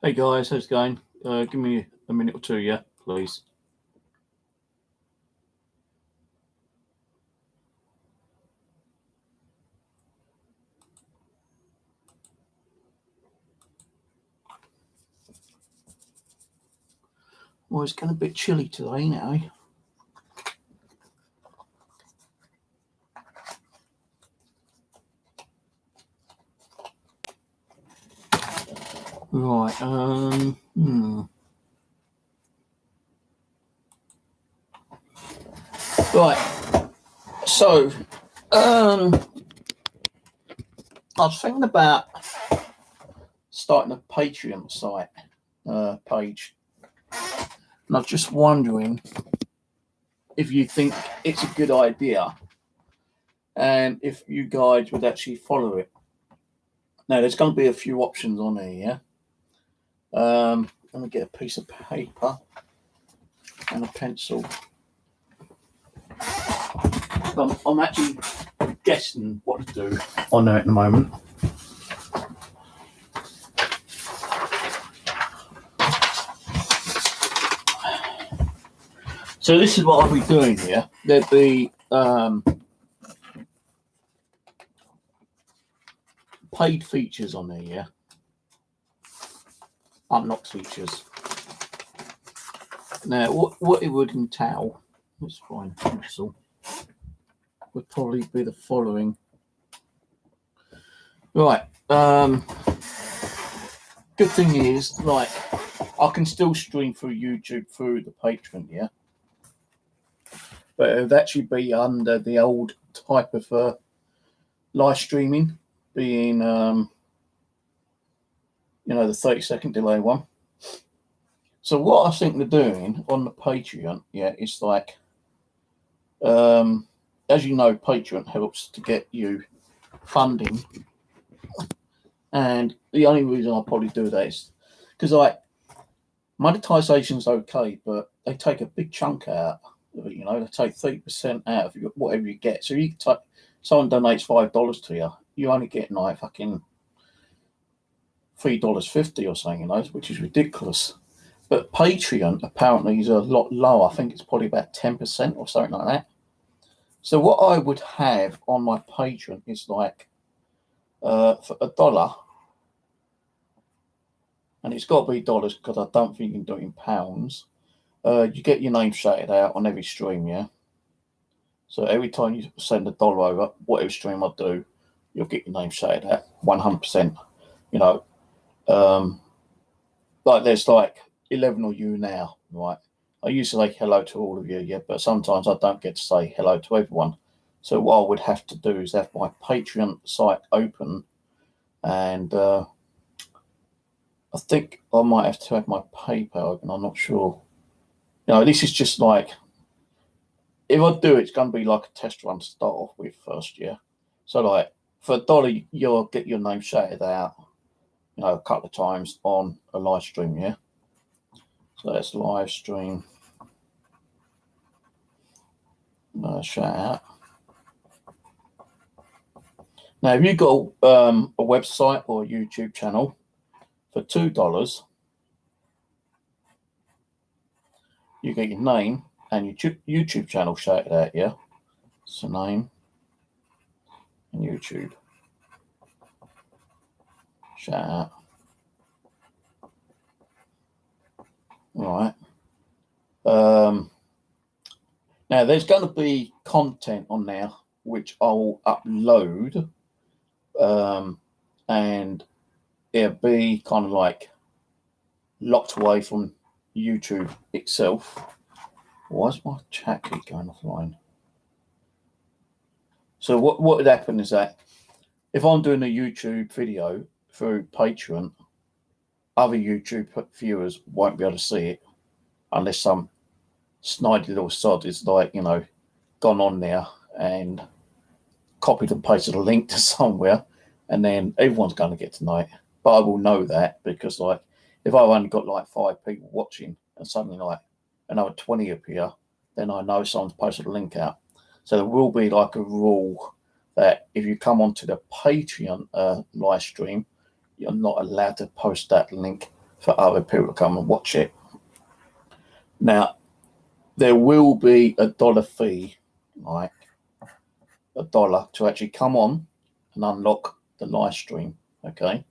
Hey guys, how's it going? Give me a minute or two, yeah, please. Well, it's getting a bit chilly today now. Right, Right, so, I was thinking about starting a Patreon site, page. And I was just wondering if you think it's a good idea and if you guys would actually follow it. Now, there's going to be a few options on here, yeah? Let me get a piece of paper and a pencil. I'm actually guessing what to do on there at the moment. So this is what I'll be doing here. There'll be paid features on there, yeah? Unlocked features. Now, what it would entail, let's find a pencil, would probably be the following. Right. Good thing is, like, I can still stream through YouTube through the Patreon, yeah? But it would actually be under the old type of live streaming, being, the 30-second delay one. So what I think they're doing on the Patreon, yeah, is like, as you know, Patreon helps to get you funding. And the only reason I probably do that is because, like, monetization's okay, but they take a big chunk out of it, they take 30% out of whatever you get. So you take, someone donates $5 to you, you only get like fucking $3.50 or something, which is ridiculous. But Patreon apparently is a lot lower. I think it's probably about 10% or something like that. So what I would have on my Patreon is like, for $1, and it's got to be dollars because I don't think you can do it in pounds. You get your name shouted out on every stream, yeah? So every time you send $1 over, whatever stream I do, you'll get your name shouted out 100%. Like there's like 11 of you now, right? I used to say hello to all of you, yeah, but sometimes I don't get to say hello to everyone. So what I would have to do is have my Patreon site open, and I think I might have to have my PayPal open. I'm not sure. This is just like, if I do, it's going to be like a test run to start off with first, yeah. So like for $1, you'll get your name shouted out, a couple of times on a live stream, yeah. So that's live stream. Shout out. Now, if you've got a website or a YouTube channel, for $2, you get your name and your YouTube channel shouted out, yeah? So name and YouTube. Shout out. All right. Now, there's going to be content on there which I'll upload, and it'll be kind of like locked away from YouTube itself. Why is my chat keep going offline? So what would happen is that if I'm doing a YouTube video through Patreon, other YouTube viewers won't be able to see it unless some snidey little sod is like, gone on there and copied and pasted a link to somewhere, and then everyone's going to get to know it. But I will know that because, like, if I've only got like 5 people watching and suddenly like another 20 appear, then I know someone's posted a link out. So there will be like a rule that if you come onto the Patreon live stream, you're not allowed to post that link for other people to come and watch it. Now, there will be a $1 fee, like $1 to actually come on and unlock the live stream. Okay.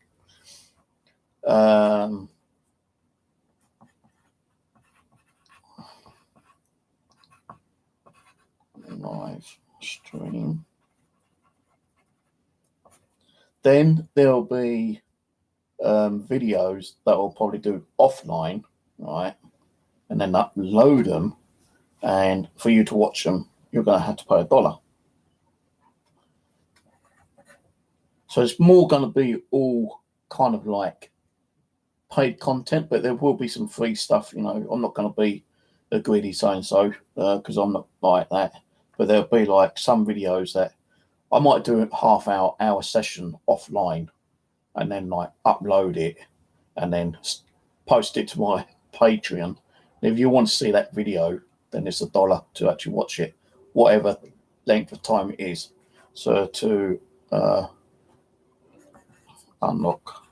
Live stream. Then there'll be videos that I'll probably do offline, right, and then upload them, and for you to watch them, you're going to have to pay $1. So it's more going to be all kind of like paid content, but there will be some free stuff. You know, I'm not going to be a greedy so-and-so because I'm not like that. But there'll be like some videos that I might do a half-hour session offline, and then like upload it, and then post it to my Patreon. And if you want to see that video, then it's $1 to actually watch it, whatever length of time it is. So to unlock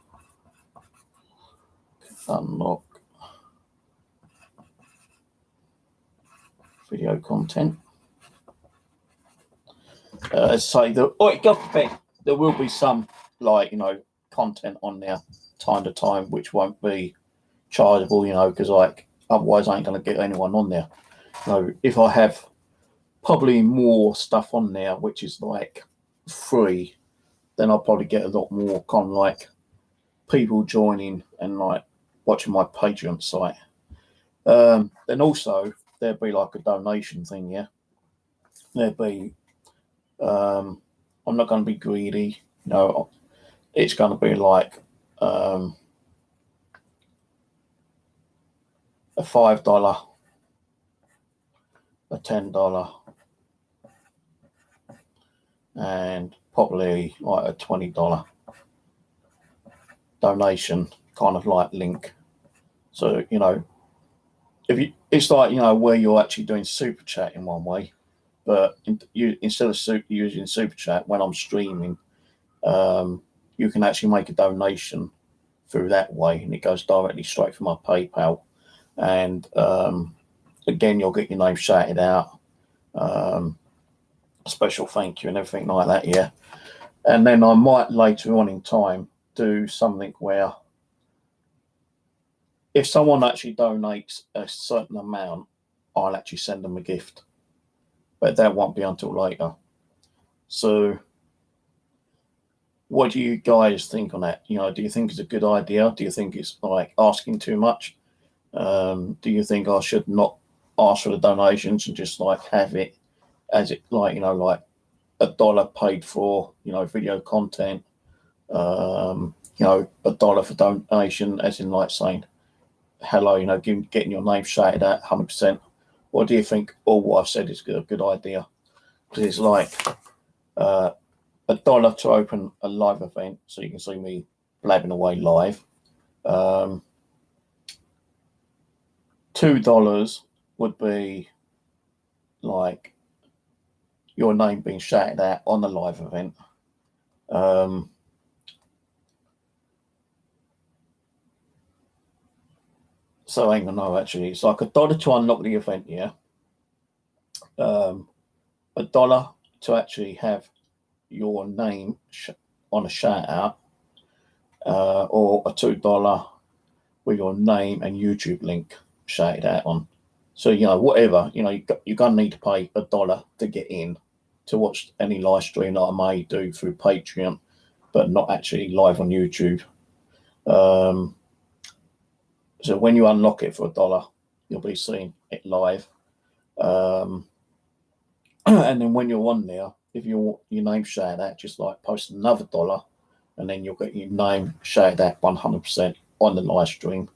video content. Say that there will be some, like, you know, content on there time to time which won't be chargeable, you know, because like otherwise I ain't going to get anyone on there. You know, if I have probably more stuff on there which is like free, then I'll probably get a lot more kind of like people joining and like watching my Patreon site. Then also there'll be like a donation thing. Yeah, there'll be I'm not going to be greedy, you know. It's going to be like a $5, a $10, and probably like a $20 donation kind of like link. So, you know, it's like, you know, where you're actually doing super chat in one way, but instead of using super chat when I'm streaming, you can actually make a donation through that way, and it goes directly straight from my PayPal. And again, you'll get your name shouted out, a special thank you and everything like that. Yeah. And then I might later on in time do something where if someone actually donates a certain amount, I'll actually send them a gift, but that won't be until later. So what do you guys think on that? You know, do you think it's a good idea? Do you think it's like asking too much? Do you think I should not ask for the donations and just like have it as it, like, you know, like $1 paid for, you know, video content, you know, $1 for donation, as in like saying hello, you know, getting your name shouted at 100%? Or do you think all what I've said is a good idea? Because it's like $1 to open a live event, so you can see me blabbing away live. $2 would be like your name being shouted at on the live event. So I ain't gonna know actually. It's like $1 to unlock the event, yeah. $1 to actually have your name on a shout out, or a $2 with your name and YouTube link shouted out on. So, you know, whatever, you know, you're gonna need to pay $1 to get in to watch any live stream that I may do through Patreon, but not actually live on YouTube. So when you unlock it for $1, you'll be seeing it live. And then when you're on there, if you want your name shouted out, just like post another $1, and then you'll get your name shouted out 100% on the live stream.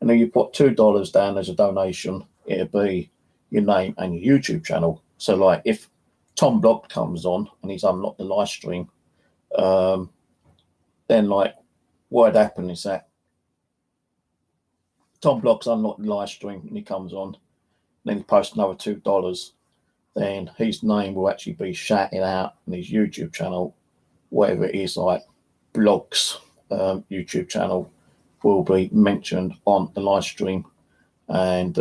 And then you put $2 down as a donation, it'll be your name and your YouTube channel. So like if Tom Block comes on and he's unlocked the live stream, then like what would happen is that Tom Block's unlocked the live stream and he comes on, then he posts another $2, then his name will actually be shouted out in his YouTube channel, whatever it is, like Blogs YouTube channel, will be mentioned on the live stream, and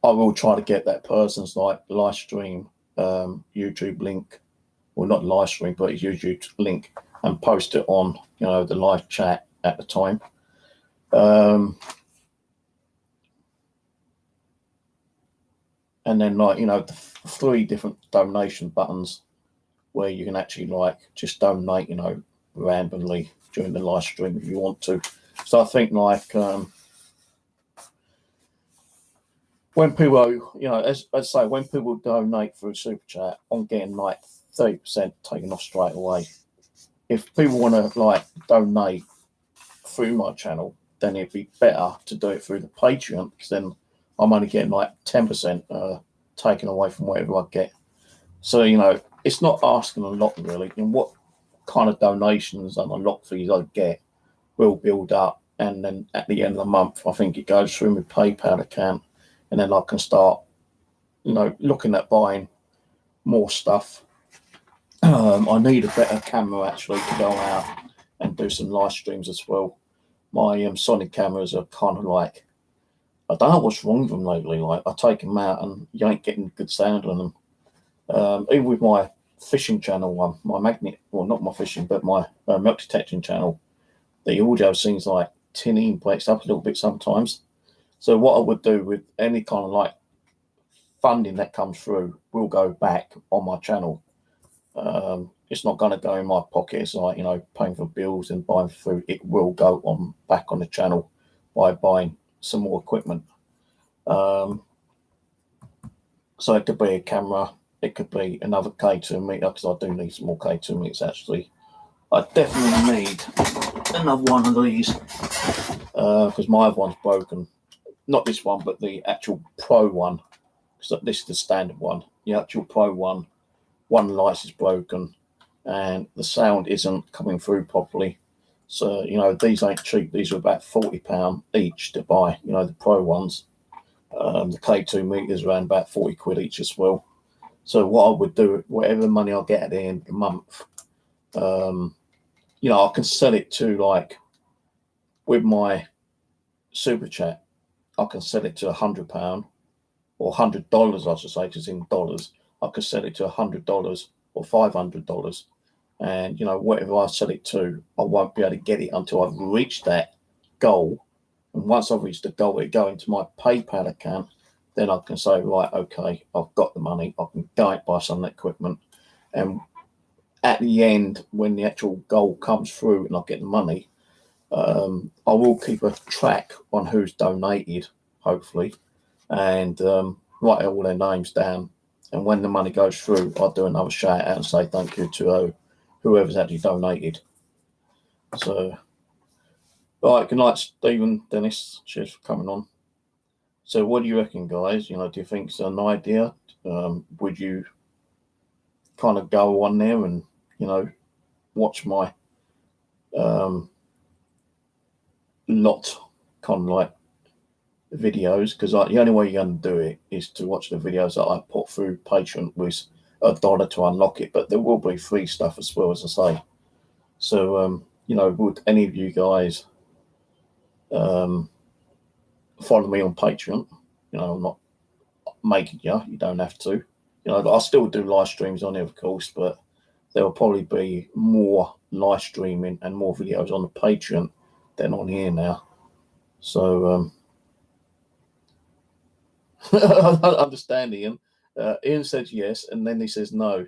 I will try to get that person's live stream YouTube link, well, not live stream, but his YouTube link, and post it on the live chat at the time. And then the 3 different donation buttons where you can actually just donate randomly during the live stream if you want to. So I think when people, as I say, when people donate through Super Chat, I'm getting 30% taken off straight away. If people want to donate through my channel, then it'd be better to do it through the Patreon, because then I'm only getting 10% taken away from whatever I get. So it's not asking a lot really. And what kind of donations and a lot fees I get will build up, and then at the end of the month, I think it goes through my PayPal account. And then I can start, looking at buying more stuff. I need a better camera actually to go out and do some live streams as well. My Sonic cameras are kind of I don't know what's wrong with them lately. I take them out and you ain't getting good sound on them. Even with my fishing channel one, my magnet, well, not my fishing, but my milk detection channel, the audio seems tinny and breaks up a little bit sometimes. So what I would do with any kind of funding that comes through will go back on my channel. It's not going to go in my pockets paying for bills and buying food. It will go back on the channel by buying some more equipment. So it could be a camera, it could be another K2 meter, because I do need some more K2 meters actually. I definitely need another one of these because my other one's broken. Not this one, but the actual Pro one, because this is the standard one. The actual Pro one light is broken and the sound isn't coming through properly. So, these ain't cheap. These are about £40 each to buy, the Pro ones. The K2 meters around about 40 quid each as well. So what I would do, whatever money I get at the end of the month, I can sell it to with my Super Chat, I can sell it to £100 or $100, I should say, because in dollars, I could sell it to $100 or $500. And, whatever I sell it to, I won't be able to get it until I've reached that goal. And once I've reached the goal, it go into my PayPal account. Then I can say, right, okay, I've got the money. I can go and buy some equipment. And at the end, when the actual goal comes through and I get the money, I will keep a track on who's donated, hopefully, and write all their names down. And when the money goes through, I'll do another shout out and say thank you to whoever's actually donated. So, right, good night, Stephen, Dennis. Cheers for coming on. So, what do you reckon, guys? Do you think it's an idea? Would you kind of go on there and watch my lot kind of videos? Because the only way you're going to do it is to watch the videos that I put through Patreon with $1 to unlock it, but there will be free stuff as well, as I say. So would any of you guys follow me on Patreon? I'm not making you don't have to. I still do live streams on it, of course, but there will probably be more live streaming and more videos on the Patreon than on here now. So I don't understand, Ian. Ian says yes, and then he says no.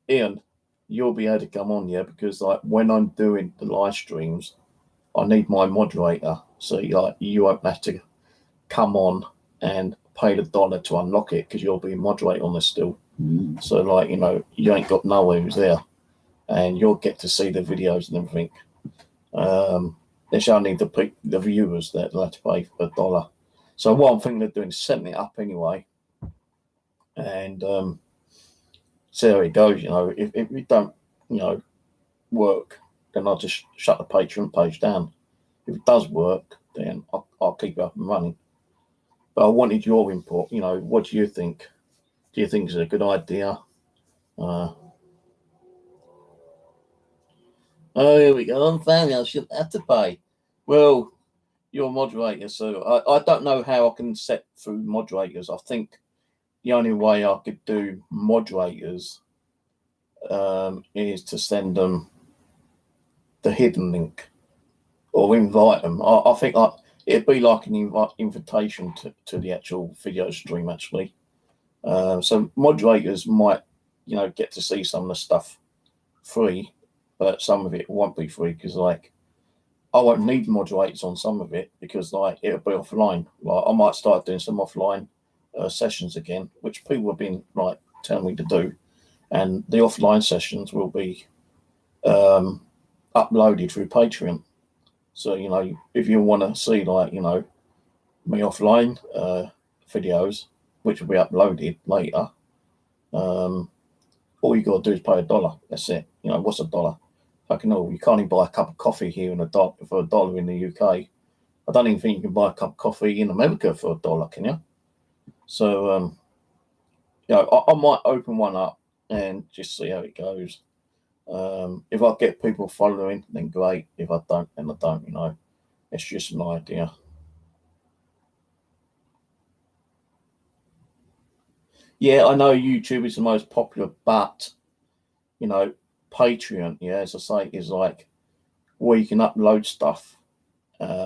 Ian, you'll be able to come on, yeah, because when I'm doing the live streams, I need my moderator, so you won't have to come on and pay the $1 to unlock it, because you'll be moderating on this still. So you ain't got no one who's there, and you'll get to see the videos and everything. It's only the viewers that will have to pay $1. So what I'm thinking of doing is setting it up anyway, and see how it goes. If it don't work, then I'll just shut the Patreon page down. If it does work, then I'll keep it up and running. But I wanted your input. What do you think? Do you think it's a good idea? Oh, here we go. I'm family. I should have to pay. Well, you're a moderator, so I don't know how I can set through moderators. I think the only way I could do moderators is to send them the hidden link or invite them. I think it'd be like an invitation to the actual video stream, actually. So moderators might, get to see some of the stuff free, but some of it won't be free because, like, I won't need moderators on some of it because, like, it'll be offline. Like, I might start doing some offline sessions again, which people have been like telling me to do, and the offline sessions will be uploaded through Patreon. So, if you want to see, like, me offline videos, which will be uploaded later, all you got to do is pay $1. That's it. What's $1? Fucking hell, you can't even buy a cup of coffee here for $1 in the UK. I don't even think you can buy a cup of coffee in America for $1, can you? So, I might open one up and just see how it goes. If I get people following, then great. If I don't, then I don't. It's just an idea. Yeah, I know YouTube is the most popular, but Patreon, as I say, is like where you can upload stuff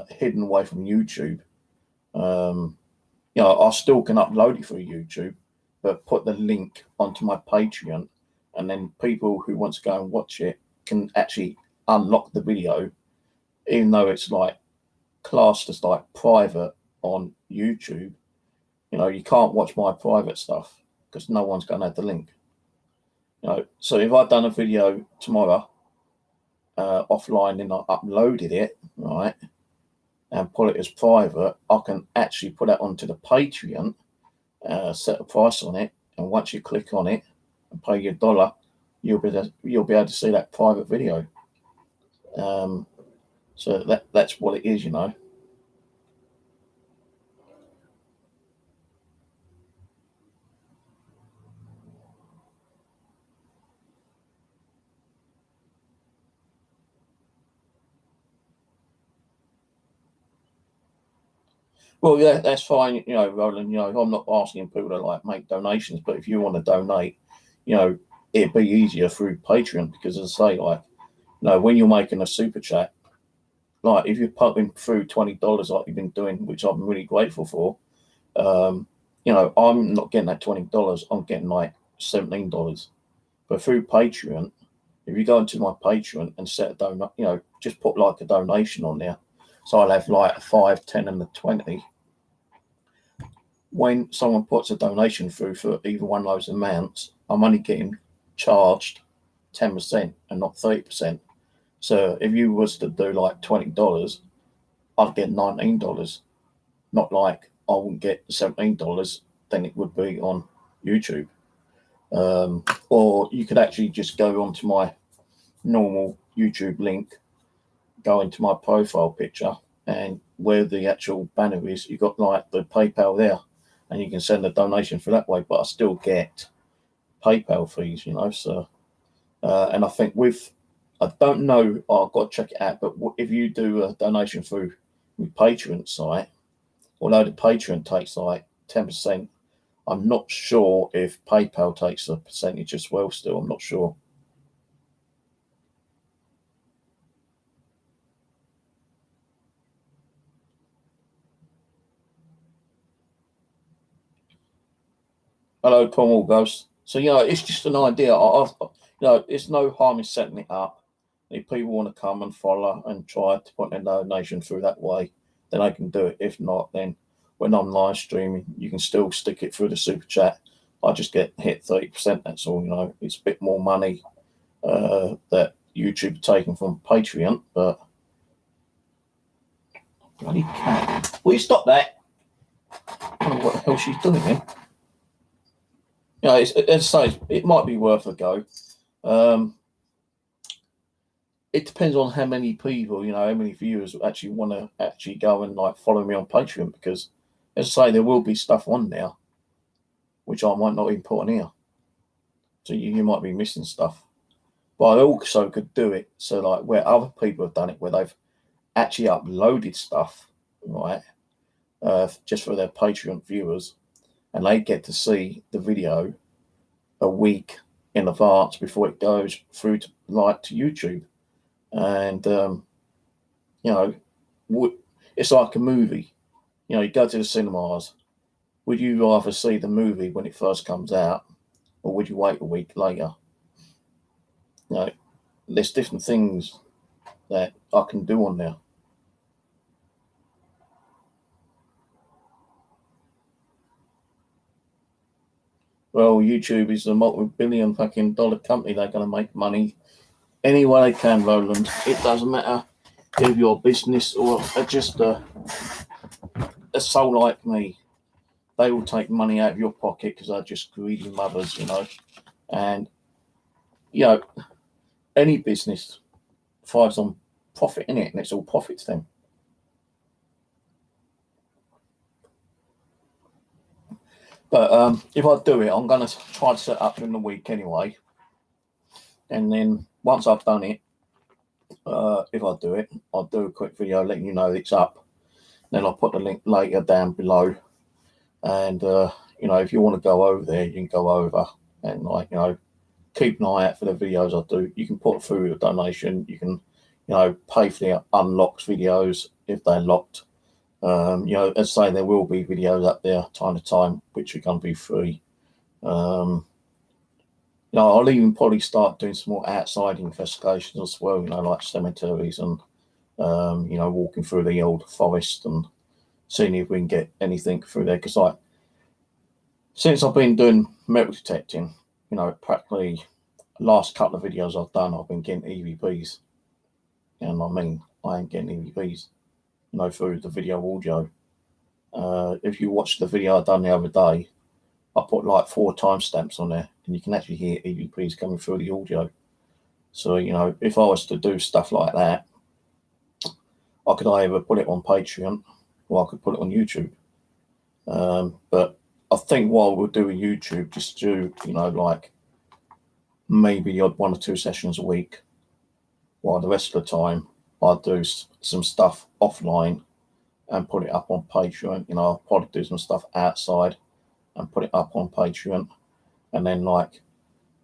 hidden away from YouTube. I still can upload it through YouTube, but put the link onto my Patreon, and then people who want to go and watch it can actually unlock the video, even though it's like classed as like private on YouTube. You can't watch my private stuff because no one's going to have the link. So if I'd done a video tomorrow offline and I uploaded it, right, and put it as private, I can actually put that onto the Patreon, set a price on it, and once you click on it and pay your $1, you'll be able to see that private video. So that's what it is, Well, yeah, that's fine, Roland. I'm not asking people to like make donations, but if you want to donate, it'd be easier through Patreon because, as I say, like, when you're making a super chat, like if you're putting through $20 like you've been doing, which I'm really grateful for, I'm not getting that $20. I'm getting like $17. But through Patreon, if you go into my Patreon and set a donate, just put like a donation on there. So I'll have like a 5, 10, and a 20. When someone puts a donation through for either one of those amounts, I'm only getting charged 10% and not 30%. So if you was to do like $20, I'd get $19. Not like I wouldn't get $17, then it would be on YouTube. Or you could actually just go onto my normal YouTube link, go into my profile picture, and where the actual banner is, you've got like the PayPal there, and you can send a donation for that way, but I still get PayPal fees, So, and I think I don't know, I've got to check it out, but if you do a donation through the Patreon site, although the Patreon takes like 10%, I'm not sure if PayPal takes a percentage as well. Still, I'm not sure. Hello, Cornwall Ghost. So, it's just an idea. It's no harm in setting it up. If people want to come and follow and try to put their donation through that way, then I can do it. If not, then when I'm live streaming, you can still stick it through the super chat. I just get hit 30%. That's all. It's a bit more money that YouTube taking from Patreon, but bloody cat! Will you stop that? I don't know what the hell she's doing then. As I say, it might be worth a go. It depends on how many people, how many viewers actually want to actually go and like follow me on Patreon, because, as I say, there will be stuff on there which I might not even put on here. So you might be missing stuff. But I also could do it so like where other people have done it, where they've actually uploaded stuff, right, just for their Patreon viewers, and they get to see the video a week in advance before it goes through to YouTube. And you know, it's like a movie. You know, you go to the cinemas. Would you rather see the movie when it first comes out, or would you wait a week later? You know, there's different things that I can do on there. Well, YouTube is a multi-billion fucking dollar company. They're going to make money any way they can, Roland. It doesn't matter if you're a business or just a soul like me. They will take money out of your pocket because they're just greedy mothers, you know. And, you know, any business thrives on profit in it, and it's all profit to them. But if I do it, I'm going to try to set up in the week anyway. And then once I've done it, if I do it, I'll do a quick video letting you know it's up. Then I'll put the link later down below. And, you know, if you want to go over there, you can go over and, like, you know, keep an eye out for the videos I do. You can put through a donation. You can, you know, pay for the unlocked videos if they're locked. You know, as I say, there will be videos up there time to time, which are going to be free. You know, I'll even probably start doing some more outside investigations as well, you know, like cemeteries and, you know, walking through the old forest and seeing if we can get anything through there. Because, like, since I've been doing metal detecting, you know, practically the last couple of videos I've done, I've been getting EVPs. And I mean, I ain't getting EVPs, you know, through the video audio. If you watch the video I done the other day, I put like 4 timestamps on there, and you can actually hear EVPs coming through the audio. So, you know, if I was to do stuff like that, I could either put it on Patreon or I could put it on YouTube. But I think what we'll do with YouTube, just do, you know, like maybe the odd 1 or 2 sessions a week, while the rest of the time I'll do some stuff offline and put it up on Patreon. You know, I'll probably do some stuff outside and put it up on Patreon. And then, like,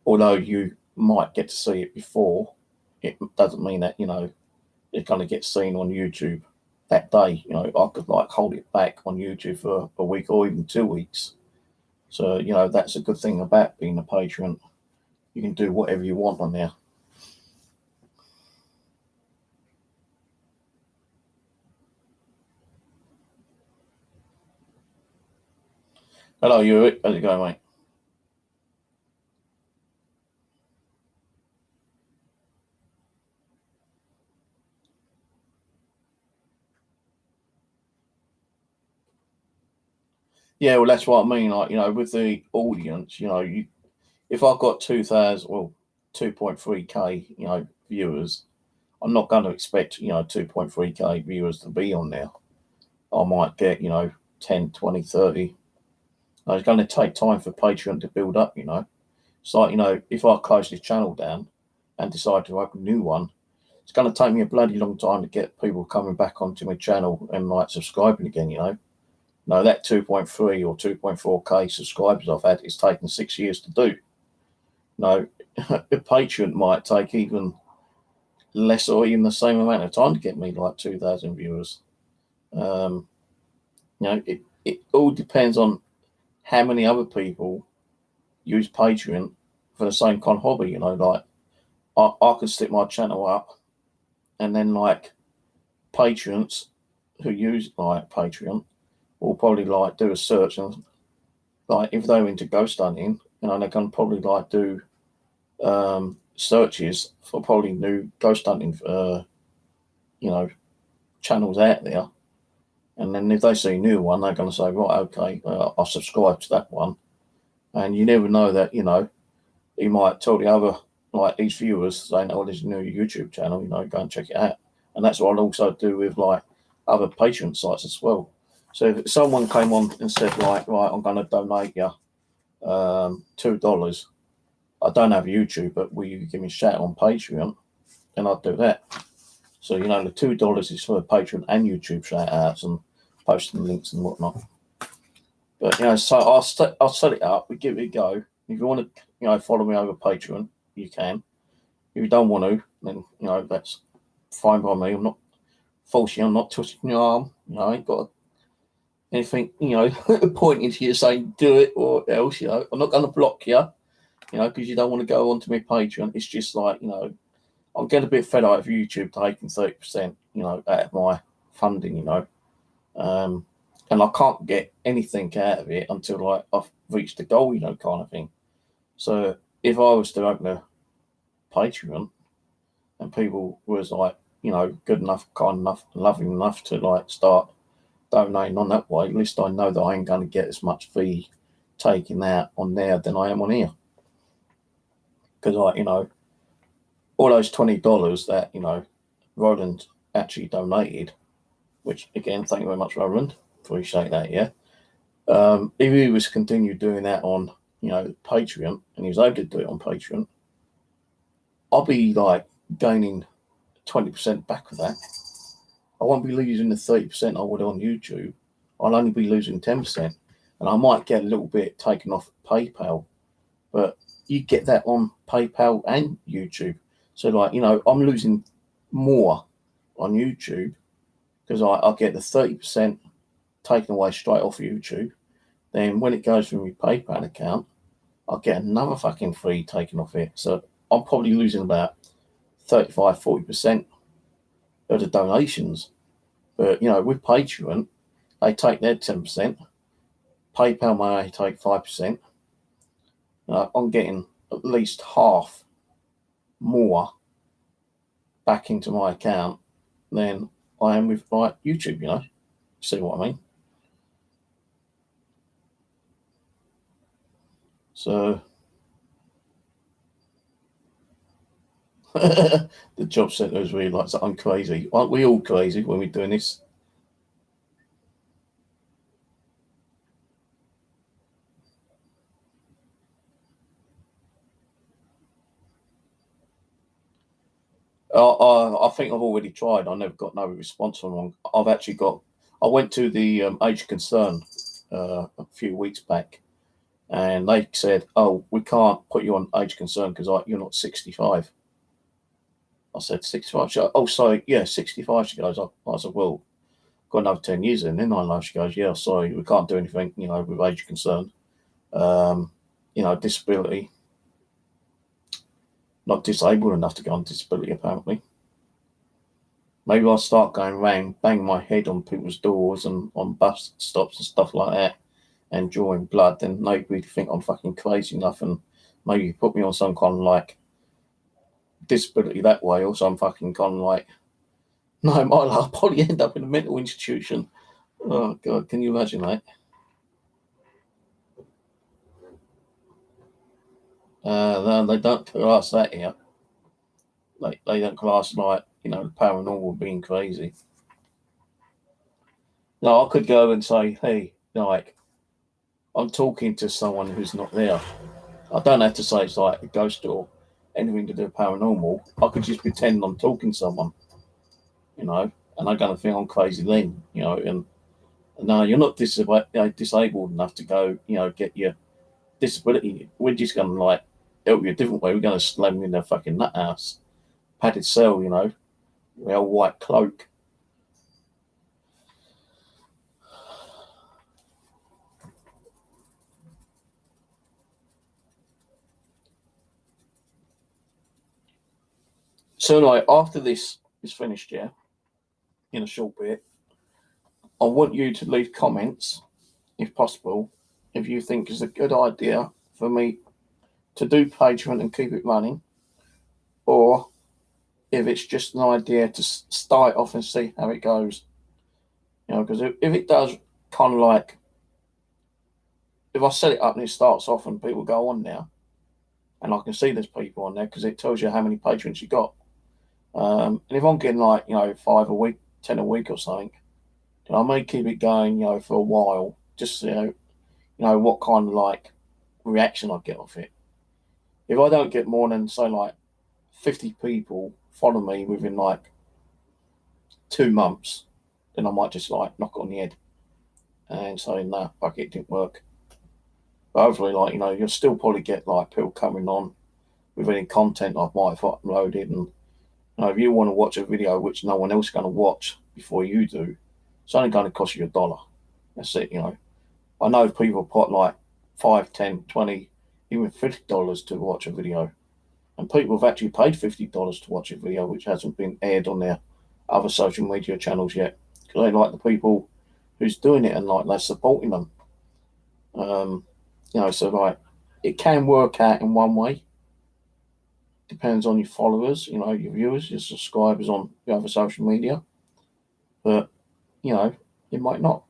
although you might get to see it before, it doesn't mean that, you know, it's going to get seen on YouTube that day. You know, I could, like, hold it back on YouTube for a week or even 2 weeks. So, you know, that's a good thing about being a Patreon. You can do whatever you want on there. Hello, Yuri. How's it going, mate? Yeah, well, that's what I mean. Like, you know, with the audience, you know, if I've got 2.3K, you know, viewers, I'm not going to expect, you know, 2.3K viewers to be on there. I might get, you know, 10, 20, 30. It's going to take time for Patreon to build up, you know. It's like, you know, if I close this channel down and decide to open a new one, it's going to take me a bloody long time to get people coming back onto my channel and, like, subscribing again, you know. No, that 2.3 or 2.4K subscribers I've had, it's taken 6 years to do. No, a Patreon might take even less or even the same amount of time to get me like 2,000 viewers. You know, it all depends on how many other people use Patreon for the same kind of hobby. You know, like I could stick my channel up, and then, like, patrons who use, like, Patreon will probably, like, do a search, and, like, if they're into ghost hunting, you know, they can probably, like, do searches for probably new ghost hunting, you know, channels out there. And then if they see a new one, they're going to say, right, okay, I'll subscribe to that one. And you never know that, you know, he might tell the other, like, these viewers saying, oh, there's a new YouTube channel, you know, go and check it out. And that's what I'll also do with, like, other Patreon sites as well. So if someone came on and said, like, right, I'm going to donate you $2, I don't have YouTube, but will you give me a shout on Patreon? Then I'll do that. So, you know, the $2 is for Patreon and YouTube shout outs and posting links and whatnot. But, you know, so I'll set it up. We give it a go. If you want to, you know, follow me over Patreon, you can. If you don't want to, then, you know, that's fine by me. I'm not forcing you. I'm not twisting your arm. You know, I ain't got anything, you know, pointing to you saying do it or else, you know. I'm not going to block you, you know, because you don't want to go onto my Patreon. It's just like, you know, I'm getting a bit fed out of YouTube taking 30%, you know, out of my funding, you know. And I can't get anything out of it until like I've reached the goal, you know, kind of thing. So if I was to open a Patreon and people was like, you know, good enough, kind enough, loving enough to like start donating on that way, at least I know that I ain't going to get as much fee taken out on there than I am on here. Because, like, you know, all those $20 that, you know, Roland actually donated, which, again, thank you very much, Roland. Appreciate that, yeah. If he was to continue doing that on, you know, Patreon, and he was able to do it on Patreon, I'll be, like, gaining 20% back of that. I won't be losing the 30% I would on YouTube. I'll only be losing 10%. And I might get a little bit taken off PayPal. But you get that on PayPal and YouTube. So, like, you know, I'm losing more on YouTube because I get the 30% taken away straight off YouTube. Then when it goes from my PayPal account, I'll get another fucking fee taken off it. So I'm probably losing about 35-40% of the donations. But, you know, with Patreon, they take their 10%. PayPal may take 5%. I'm getting at least half more back into my account than I am with like YouTube, you know. See what I mean? So the job centre is really like, I'm crazy. Aren't we all crazy when we're doing this? I think I've already tried. I never got no response from them. I went to the age of concern a few weeks back, and they said, "Oh, we can't put you on age of concern because you're not 65." I said, 65? She goes, oh, sorry, yeah, 65. She goes, I said, well, got another 10 years in, then I know. She goes, yeah, sorry, we can't do anything, you know, with age of concern. You know, disability. Not disabled enough to go on disability, apparently. Maybe I'll start going around, banging my head on people's doors and on bus stops and stuff like that and drawing blood, then maybe think I'm fucking crazy enough and maybe put me on some kind of like disability that way, or some fucking kind of like, no, I'll probably end up in a mental institution. Oh, God, can you imagine that? No, they don't class that here. They don't class like, you know, the paranormal being crazy. No, I could go and say, hey, like, I'm talking to someone who's not there. I don't have to say it's like a ghost or anything to do with paranormal. I could just pretend I'm talking to someone, you know, and they're going to think I'm crazy then, you know, and no, you're not disabled enough to go, you know, get your disability. We're just going to like help you a different way. We're going to slam you in the fucking nut house, padded cell, you know, with a white cloak. So like after this is finished, yeah, in a short bit, I want you to leave comments, if possible, if you think it's a good idea for me to do Patreon and keep it running, or if it's just an idea to start off and see how it goes. You know, because if it does kind of like, if I set it up and it starts off and people go on now, and I can see there's people on there because it tells you how many patrons you got. And if I'm getting like, you know, 5 a week, 10 a week or something, then I may keep it going, you know, for a while, just you know what kind of like reaction I get off it. if I don't get more than, say, like 50 people follow me within like 2 months, then I might just like knock it on the head and say, nah, fuck it, didn't work. But hopefully, like, you'll still probably get like people coming on with any content I might have uploaded. And if you want to watch a video which no one else is going to watch before you do, it's only going to cost you $1. That's it, I know people put like 5, 10, 20, even $50 to watch a video. And people have actually paid $50 to watch a video which hasn't been aired on their other social media channels yet. Because they like the people who's doing it and like they're supporting them. So like it can work out in one way. Depends on your followers, your viewers, your subscribers on the other social media. But, it might not.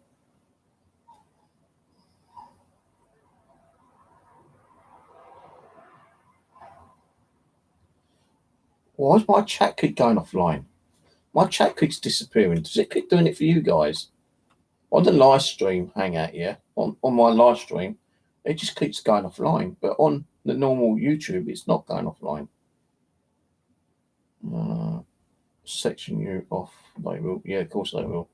Why does my chat keep going offline? My chat keeps disappearing. Does it keep doing it for you guys? On the live stream, hang out here, on my live stream, it just keeps going offline. But on the normal YouTube, it's not going offline. Section you off. They will. Yeah, of course they will.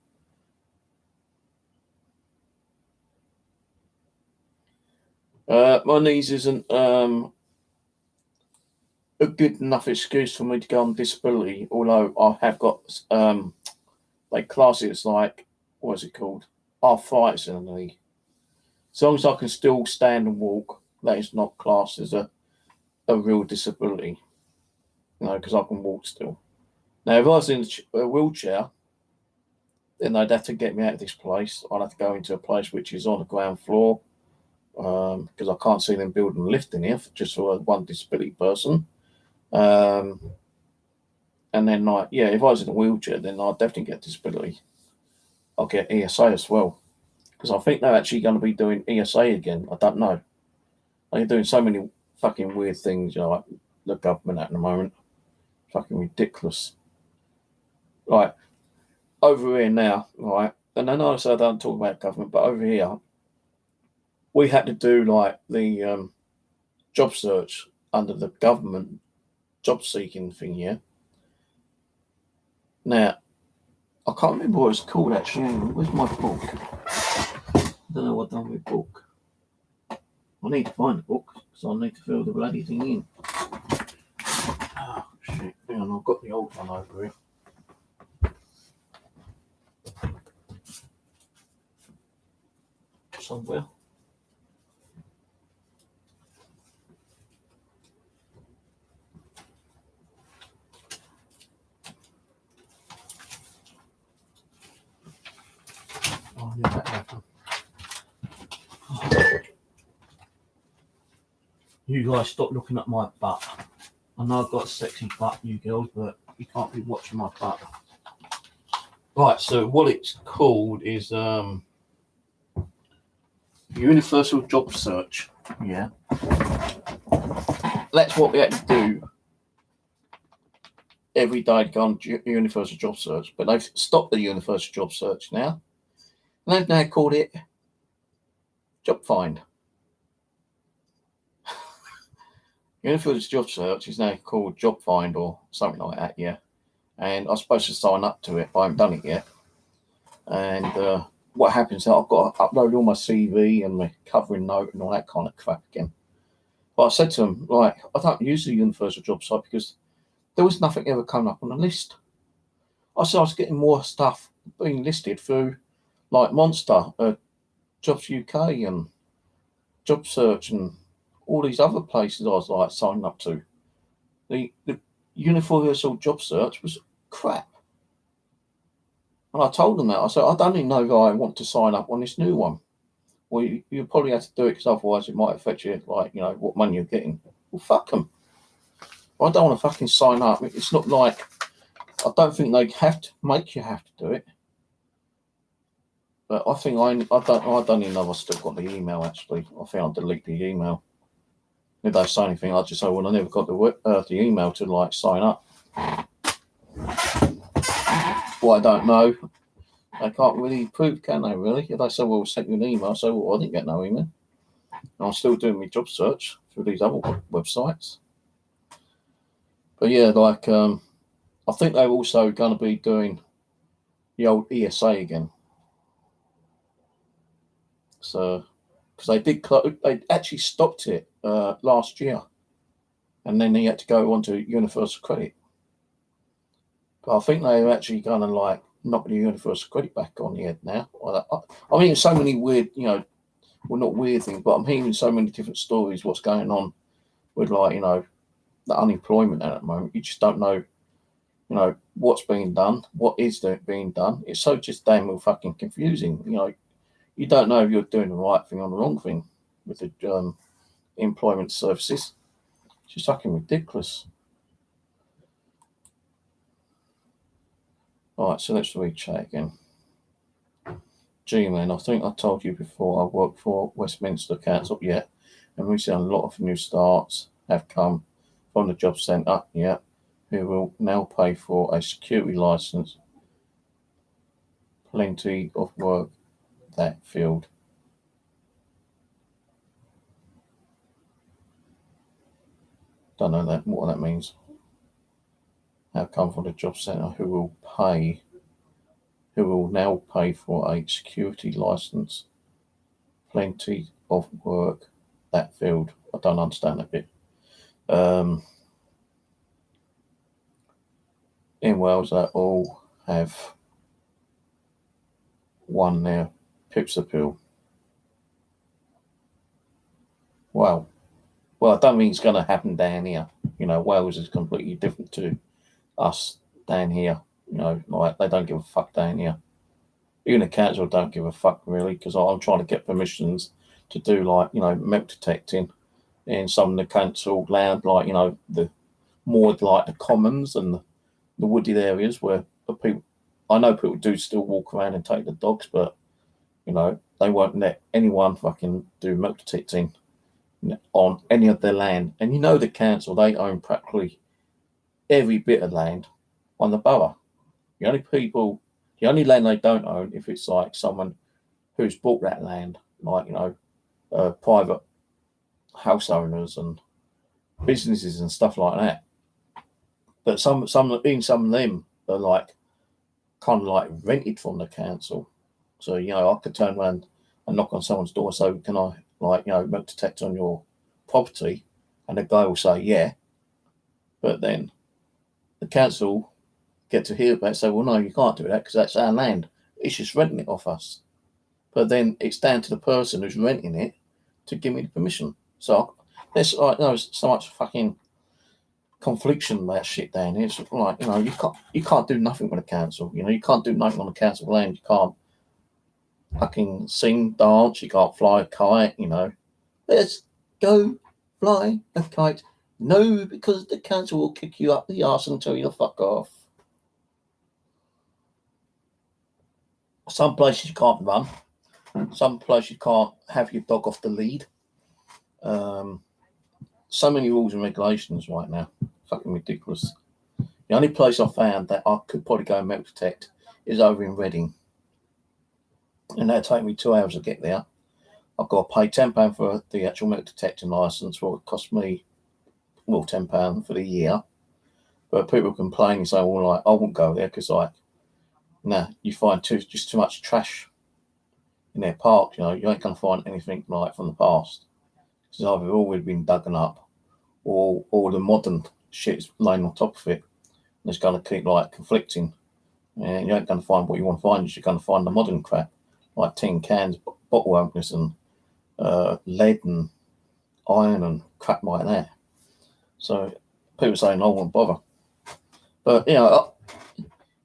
My knees isn't a good enough excuse for me to go on disability, although I have got they class it as like, what is it called? Arthritis in the knee. As long as I can still stand and walk, that is not classed as a real disability. Because I can walk still. Now, if I was in a wheelchair, then they'd have to get me out of this place. I'd have to go into a place which is on the ground floor, because I can't see them building a lift in here just for one disability person. And then, like, yeah, if I was in a wheelchair, then I'd definitely get disability. I'll get ESA as well, because I think they're actually going to be doing ESA again. I don't know. They're doing so many fucking weird things, like the government at the moment. Fucking ridiculous. Right, over here now, right, and I know I don't talk about government, but over here, we had to do like the job search under the government job seeking thing here. Now, I can't remember what it's called actually. Where's my book? I don't know what I've done with the book. I need to find the book because I need to fill the bloody thing in. Oh, shit. Hang on, I've got the old one over here. Somewhere. Oh, yeah, that happened. Oh. You guys stop looking at my butt. I know I've got a sexy butt, you girls, but you can't be watching my butt. Right, so what it's called is Universal Job Search. Yeah. That's what we had to do every day to go on Universal Job Search. But they've stopped the Universal Job Search now. And they've now called it Job Find. Universal Job Search is now called Job Find or something like that, yeah. And I'm supposed to sign up to it, but I haven't done it yet. And what happens is I've got to upload all my CV and my covering note and all that kind of crap again. But I said to them, like, I don't use the Universal Job Site because there was nothing ever coming up on the list. I said I was getting more stuff being listed through, like Monster, Jobs UK and Job Search and all these other places I was like signing up to. The Universal Job Search was crap. And I told them that. I said, I don't even know if I want to sign up on this new one. Well, you probably have to do it because otherwise it might affect you, like, what money you're getting. Well, fuck them. I don't want to fucking sign up. It's not like, I don't think they have to make you have to do it. But I think I don't even know if I still got the email, actually. I think I'll delete the email. If they say anything, I'll just say, well, I never got the email to, like, sign up. Well, I don't know. They can't really prove, can they, really? If they say, well, we sent you an email, I say, well, I didn't get no email. And I'm still doing my job search through these other websites. But yeah, like I think they're also going to be doing the old ESA again. So, because they actually stopped it last year, and then they had to go on to Universal Credit. But I think they're actually going to like knock the Universal Credit back on the head now. I mean, so many weird, well, not weird things, but I'm hearing so many different stories. What's going on with like the unemployment at the moment? You just don't know, what's being done, what is being done. It's so just damn well fucking confusing. You don't know if you're doing the right thing or the wrong thing with the employment services. It's just fucking ridiculous. All right, so let's read chat again. G-Man, I think I told you before I work for Westminster Council, yeah, and we've seen a lot of new starts have come from the job centre, yeah, who will now pay for a security licence. Plenty of work that field. Don't know what that means. Have come from the job centre who will now pay for a security licence. Plenty of work that field. I don't understand that bit. In Wales, they all have won their PIPS appeal. Wow. Well, I don't think it's going to happen down here. Wales is completely different to us down here. Like they don't give a fuck down here. Even the council don't give a fuck really, because I'm trying to get permissions to do like metal detecting in some of the council land, like the more like the commons and the wooded areas where the people. I know people do still walk around and take the dogs, but they won't let anyone fucking do metal detecting on any of their land. And the council, they own practically every bit of land on the borough. The only land they don't own, if it's like someone who's bought that land, like private house owners and businesses and stuff like that. But some of them are like kind of like rented from the council. So I could turn around and knock on someone's door. So can I metal detect on your property? And the guy will say yeah. But then the council get to hear about it, say, well, no, you can't do that because that's our land. It's just renting it off us. But then it's down to the person who's renting it to give me the permission. So there's so much fucking confliction about shit down here. It's like you can't do nothing with the council. You can't do nothing on the council land. You can't fucking sing, dance. You can't fly a kite. Let's go fly a kite. No, because the council will kick you up the arse and tell you to fuck off. Some places you can't run. Some places you can't have your dog off the lead. So many rules and regulations right now. Fucking ridiculous. The only place I found that I could probably go and metal detect is over in Reading. And that'll take me 2 hours to get there. I've got to pay £10 for the actual metal detecting licence, what it cost me, well, £10 for the year. But people complain and say, well, like, I won't go there because, like, you find just too much trash in their park. You ain't going to find anything like from the past. It's either already been dug up or the modern shit's laying on top of it. And it's going to keep like conflicting. And you ain't going to find what you want to find. You're going to find the modern crap, like tin cans, bottle openers, and lead and iron and crap like that. So people saying I won't bother. But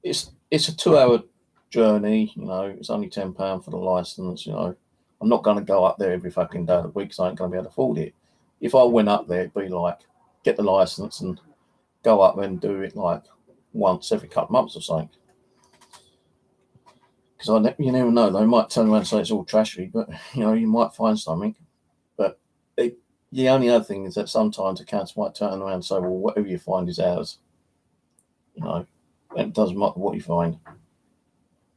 it's a 2 hour journey. It's only £10 for the license. I'm not going to go up there every fucking day of the week because I ain't going to be able to afford it. If I went up there, it'd be like get the license and go up and do it like once every couple of months or something. Because you never know, they might turn around and say it's all trashy, but you might find something. But the only other thing is that sometimes the council might turn around and say, well, whatever you find is ours. It doesn't matter what you find.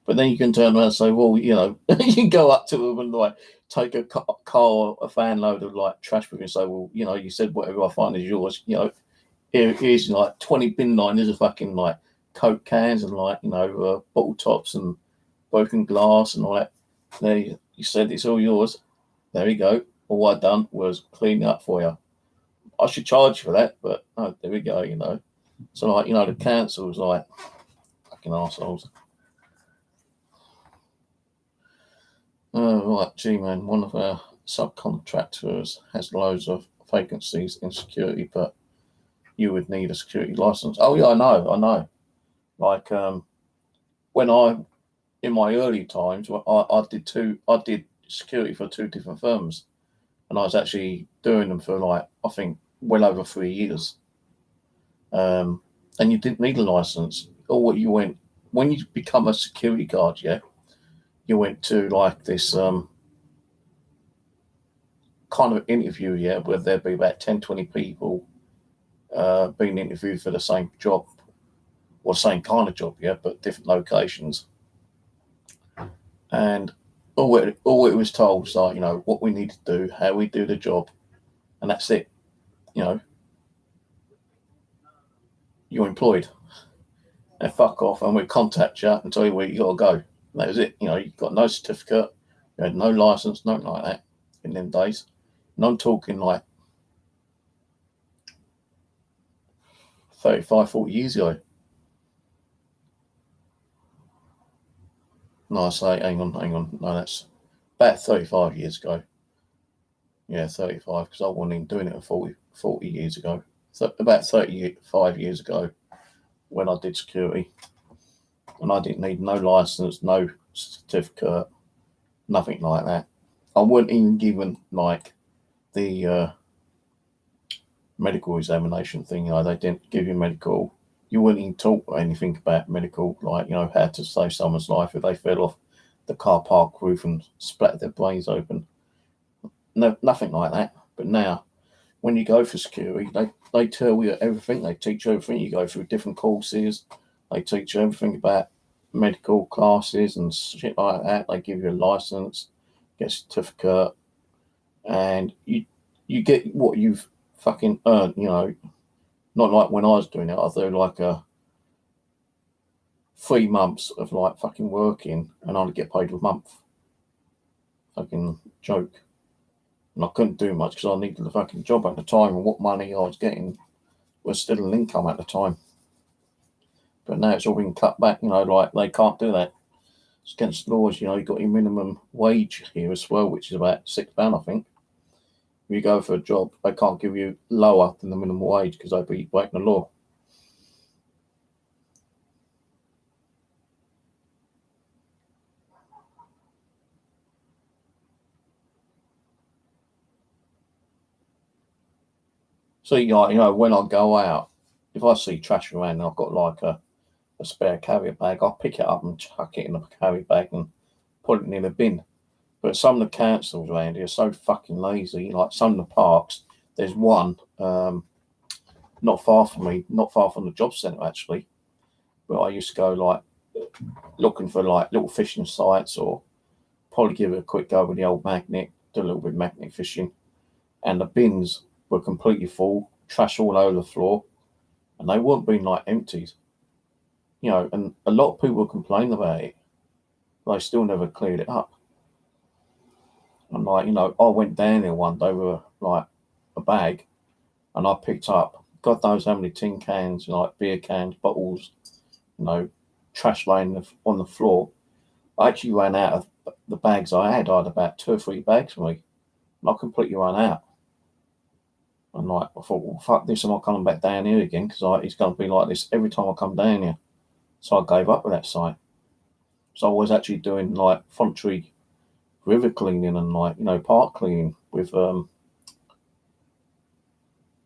But then you can turn around and say, well, you know, you can go up to them and like take a car or a van load of like trash with you and say, well, you know, you said whatever I find is yours, you know, here's like 20 bin liners of fucking like Coke cans and like, you know, bottle tops and broken glass and all that. There you said it's all yours. There you go. All I done was clean it up for you. I should charge you for that, but oh, there we go, you know. So like, you know, the council's like fucking arseholes. Oh, right, gee, man, one of our subcontractors has loads of vacancies in security, but you would need a security license. Oh, yeah, I know. Like, when in my early times, I did security for 2 different firms, and I was actually doing them for like, I think, well over 3 years. And you didn't need a license. Or what you went, when you become a security guard, yeah, you went to like this, kind of interview, yeah, where there'd be about 10, 20 people being interviewed for the same job, or same kind of job, yeah, but different locations. And all it was told was like, you know, what we need to do, how we do the job, and that's it. You know, you're employed. And fuck off, and we'll contact you and tell you where you got to go. And that was it. You know, you got no certificate, you had no license, nothing like that in them days. And I'm talking like 35, 40 years ago. No, I say, hang on. No, that's about 35 years ago. Yeah, 35, because I wasn't even doing it 40 years ago. So about 35 years ago when I did security. And I didn't need no license, no certificate, nothing like that. I wasn't even given like the medical examination thing. You know, they didn't give you medical. You weren't even taught anything about medical, like, you know, how to save someone's life if they fell off the car park roof and splattered their brains open. No, nothing like that. But now, when you go for security, they tell you everything. They teach you everything. You go through different courses. They teach you everything about medical classes and shit like that. They give you a license, get a certificate, and you get what you've fucking earned. You know, not like when I was doing it. I do like a 3 months of like fucking working, and I'd get paid a month. Fucking joke. And I couldn't do much because I needed the fucking job at the time, and what money I was getting was still an income at the time. But now it's all been cut back, you know, like they can't do that. It's against laws, you know, you've got your minimum wage here as well, which is about £6, I think. If you go for a job, they can't give you lower than the minimum wage because they'd be breaking the law. So, you know, when I go out, if I see trash around and I've got like a spare carrier bag, I'll pick it up and chuck it in a carrier bag and put it in a bin. But some of the councils around here are so fucking lazy. Like some of the parks, there's one not far from me, not far from the job centre actually, where I used to go like looking for like little fishing sites, or probably give it a quick go with the old magnet, do a little bit of magnet fishing. And the bins were completely full, trash all over the floor, and they weren't being like emptied. You know, and a lot of people complained about it, but they still never cleared it up. And like, you know, I went down there one day with like a bag, and I picked up God knows how many tin cans, like beer cans, bottles, you know, trash laying on the floor. I actually ran out of the bags I had. I had about 2 or 3 bags with me, and I completely ran out. And like, I thought, well, fuck this, I'm not coming back down here again because it's going to be like this every time I come down here. So I gave up with that site. So I was actually doing like voluntary river cleaning and like, you know, park cleaning with the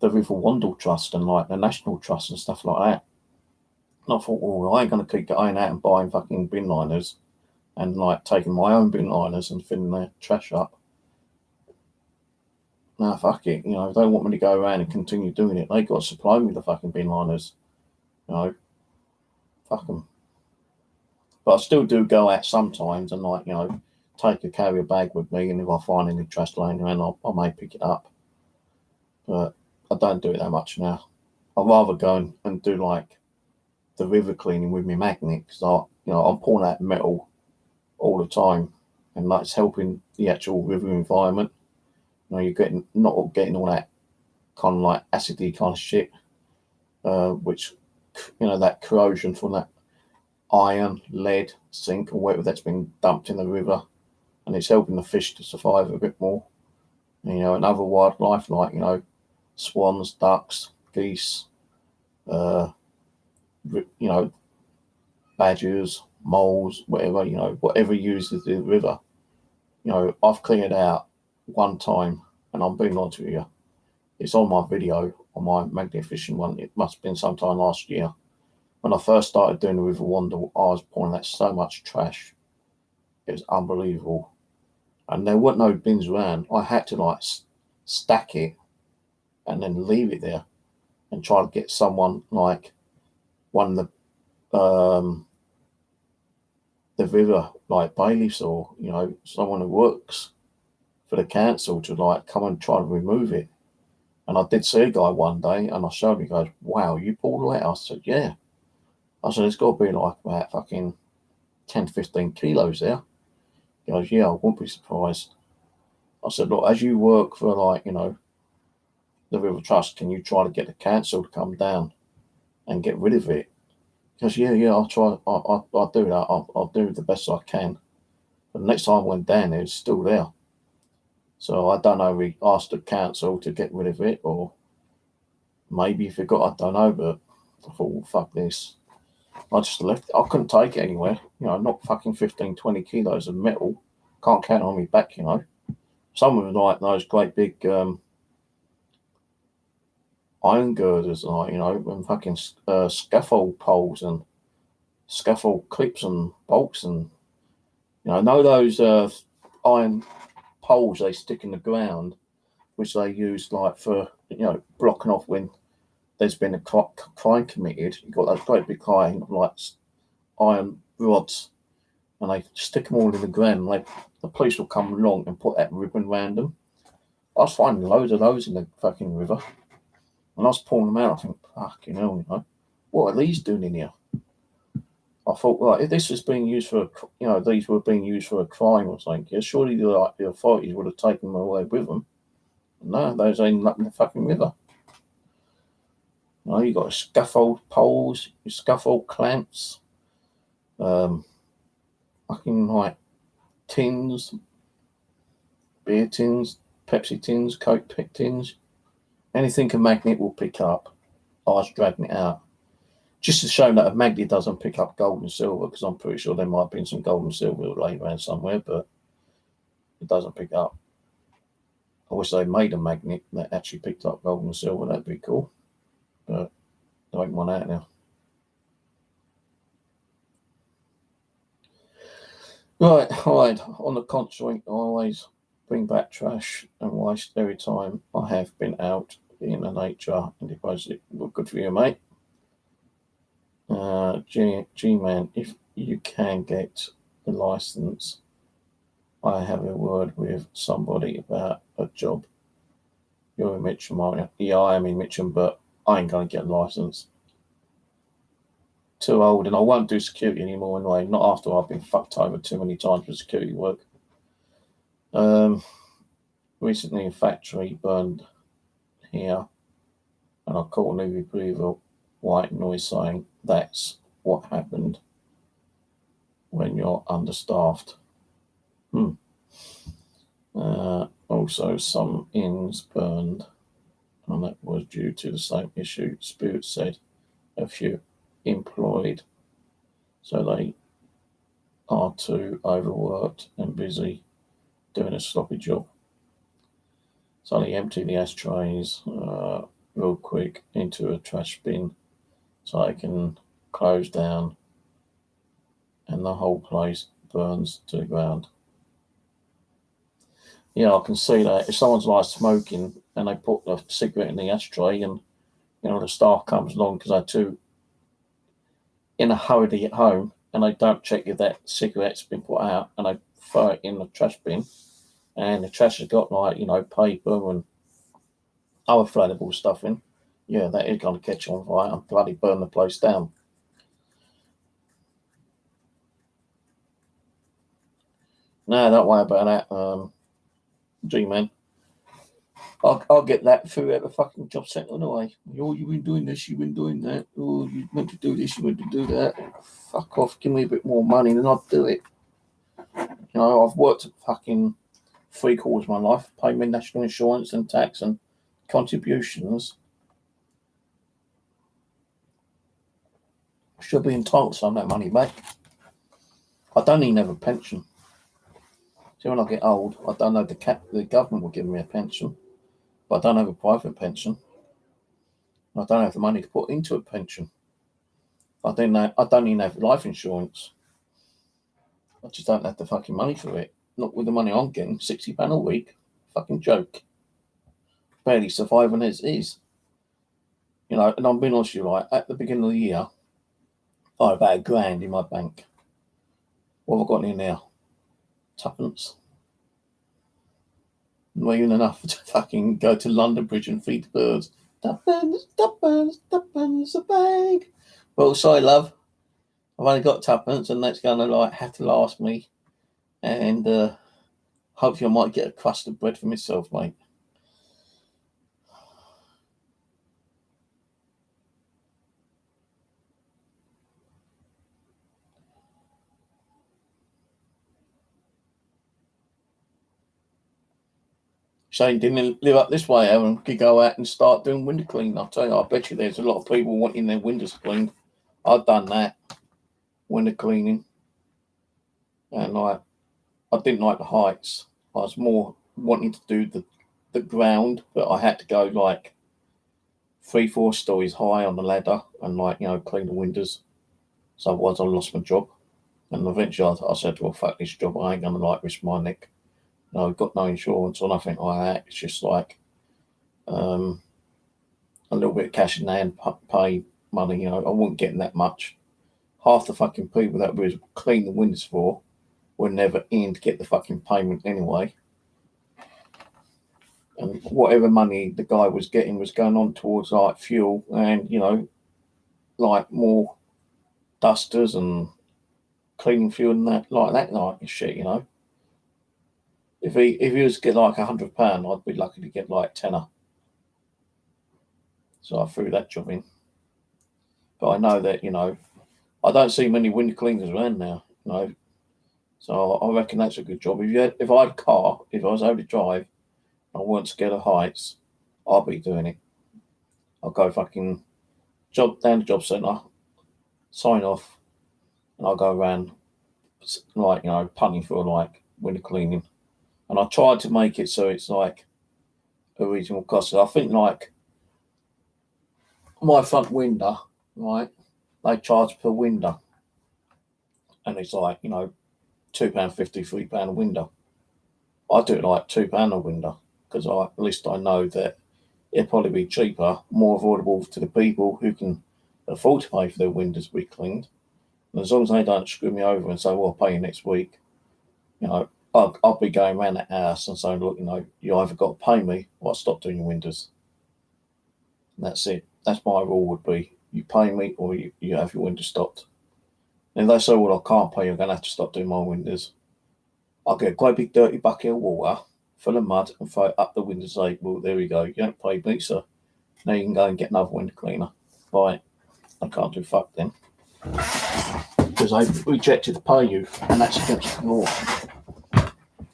River Wandle Trust and like the National Trust and stuff like that. And I thought, well, I ain't going to keep going out and buying fucking bin liners and like taking my own bin liners and filling their trash up. No, fuck it. You know, they don't want me to go around and continue doing it. They got to supply me the fucking bin liners. You know, fuck them. But I still do go out sometimes and, like, you know, take a carrier bag with me, and if I find any trash laying around, I may pick it up. But I don't do it that much now. I'd rather go and do like the river cleaning with my magnet, because I'm pulling out metal all the time, and that's helping the actual river environment. You know, you're not getting all that kind of like acidy kind of shit, which, you know, that corrosion from that iron, lead, zinc, or whatever that's been dumped in the river, and it's helping the fish to survive a bit more. And, you know, and other wildlife like, you know, swans, ducks, geese, you know, badgers, moles, whatever, you know, whatever uses the river. You know, I've cleared out one time, and I'm being honest with you, it's on my video, on my magnet fishing one. It must have been sometime last year. When I first started doing the river wander, I was pulling out so much trash. It was unbelievable. And there weren't no bins around. I had to like stack it and then leave it there and try to get someone like one of the river like bailiffs, or, you know, someone who works for the council to like come and try to remove it. And I did see a guy one day, and I showed him. He goes, "Wow, you pulled it out?" I said, "Yeah." I said, "It's got to be like about fucking 10, 15 kilos there." He goes, "Yeah, I wouldn't be surprised." I said, "Look, as you work for, like, you know, the River Trust, can you try to get the council to come down and get rid of it?" He goes, "Yeah, I'll try. I'll do that. I'll do the best I can." But the next time I went down, it was still there. So I don't know if we asked the council to get rid of it, or maybe he forgot, I don't know, but I thought, well, fuck this. I just left it. I couldn't take it anywhere. You know, not fucking 15, 20 kilos of metal. Can't count on me back, you know. Some of them like those great big iron girders, like, you know, and fucking scaffold poles and scaffold clips and bolts, and, you know those iron poles they stick in the ground, which they use like for, you know, blocking off when there's been a crime committed. You've got those great big iron rods, and they stick them all in the ground, and the police will come along and put that ribbon around them. I was finding loads of those in the fucking river, and I was pulling them out. I think, fucking hell, you know, what are these doing in here? I thought, well, if this was being used for, you know, these were being used for a crime or something, yeah, surely the authorities would have taken them away with them. No, those ain't up in the fucking river. You know, you got scaffold poles, scaffold clamps, fucking like tins, beer tins, Pepsi tins, Coke tins, anything a magnet will pick up. I was dragging it out, just to show that a magnet doesn't pick up gold and silver, because I'm pretty sure there might have been some gold and silver laying around somewhere, but it doesn't pick up. I wish they made a magnet that actually picked up gold and silver. That'd be cool, but there ain't one out now. Right. On the contrary, I always bring back trash and waste every time I have been out in the nature, and deposit. Well, good for you, mate. G-Man, if you can get the license, I have a word with somebody about a job. You're in Mitcham, aren't you? Yeah, I am in Mitcham, but I ain't going to get a license. Too old, and I won't do security anymore anyway. Not after I've been fucked over too many times with security work. Recently a factory burned here, and I caught an retriever white noise saying that's what happened when you're understaffed. Also, some inns burned, and that was due to the same issue. Spirit said a few employed, so they are too overworked and busy doing a sloppy job. So they empty the ashtrays real quick into a trash bin so they can close down, and the whole place burns to the ground. Yeah, I can see that. If someone's like smoking and they put the cigarette in the ashtray, and, you know, the staff comes along because they're too in a hurry to get home, and they don't check if that cigarette's been put out, and they throw it in the trash bin, and the trash has got like, you know, paper and other flammable stuff in, yeah, that is going to catch on fire and bloody burn the place down. No, don't worry about that, G-Man. I'll get that through at the fucking job centre anyway. Oh, you've been doing this, you've been doing that. Oh, you meant to do this, you meant to do that. Fuck off, give me a bit more money and I'll do it. You know, I've worked at fucking 3/4 of my life, paying my national insurance and tax and contributions. Should be entitled to some of that money back. I don't even have a pension. See, when I get old, I don't know, the government will give me a pension, but I don't have a private pension. I don't have the money to put into a pension. I don't even have life insurance. I just don't have the fucking money for it. Not with the money I'm getting, £60 a week. Fucking joke. Barely surviving as is. You know, and I'm being honest with you, right, at the beginning of the year, I had about £1,000 in my bank. What have I got in now? Tuppence. Not even enough to fucking go to London Bridge and feed the birds. Tuppence, tuppence, tuppence a bag. Well, sorry, love. I've only got tuppence, and that's going to like have to last me. And hopefully, I might get a crust of bread for myself, mate. Shane didn't live up this way, Aaron. Could go out and start doing window cleaning. I'll tell you, I bet you there's a lot of people wanting their windows cleaned. I've done that, window cleaning, and I didn't like the heights. I was more wanting to do the ground, but I had to go like 3-4 stories high on the ladder and like, you know, clean the windows. So otherwise I lost my job. And eventually I said, well, fuck this job. I ain't gonna like risk my neck. No, I've got no insurance or nothing like that. It's just like a little bit of cash in hand, pay money. You know, I wasn't getting that much. Half the fucking people that was cleaning the windows for were never in to get the fucking payment anyway. And whatever money the guy was getting was going on towards like fuel and, you know, like more dusters and cleaning fuel and that like shit, you know. If he was to get like £100, I'd be lucky to get like tenner. So I threw that job in. But I know that, you know, I don't see many window cleaners around now, you know. So I reckon that's a good job. If I had a car, if I was able to drive, I weren't scared of heights, I'll be doing it. I'll go fucking down the job centre, sign off, and I'll go around like, you know, punting for like window cleaning. And I tried to make it so it's like a reasonable cost. So I think like my front window, right, they charge per window. And it's like, you know, £2.50, £3 a window. I do it like £2 a window because at least I know that it'll probably be cheaper, more affordable to the people who can afford to pay for their windows to be cleaned. And as long as they don't screw me over and say, well, I'll pay you next week, you know, I'll be going around the house and saying, look, you know, you either got to pay me or I'll stop doing your windows. And that's it. That's my rule would be, you pay me or you have your windows stopped. And if they say, well, I can't pay you, I'm going to have to stop doing my windows, I'll get a great big dirty bucket of water full of mud and throw it up the window and say, well, there we go. You don't pay me, so now you can go and get another window cleaner. Right. I can't do fuck then. Because they've rejected to pay you, and that's against the law.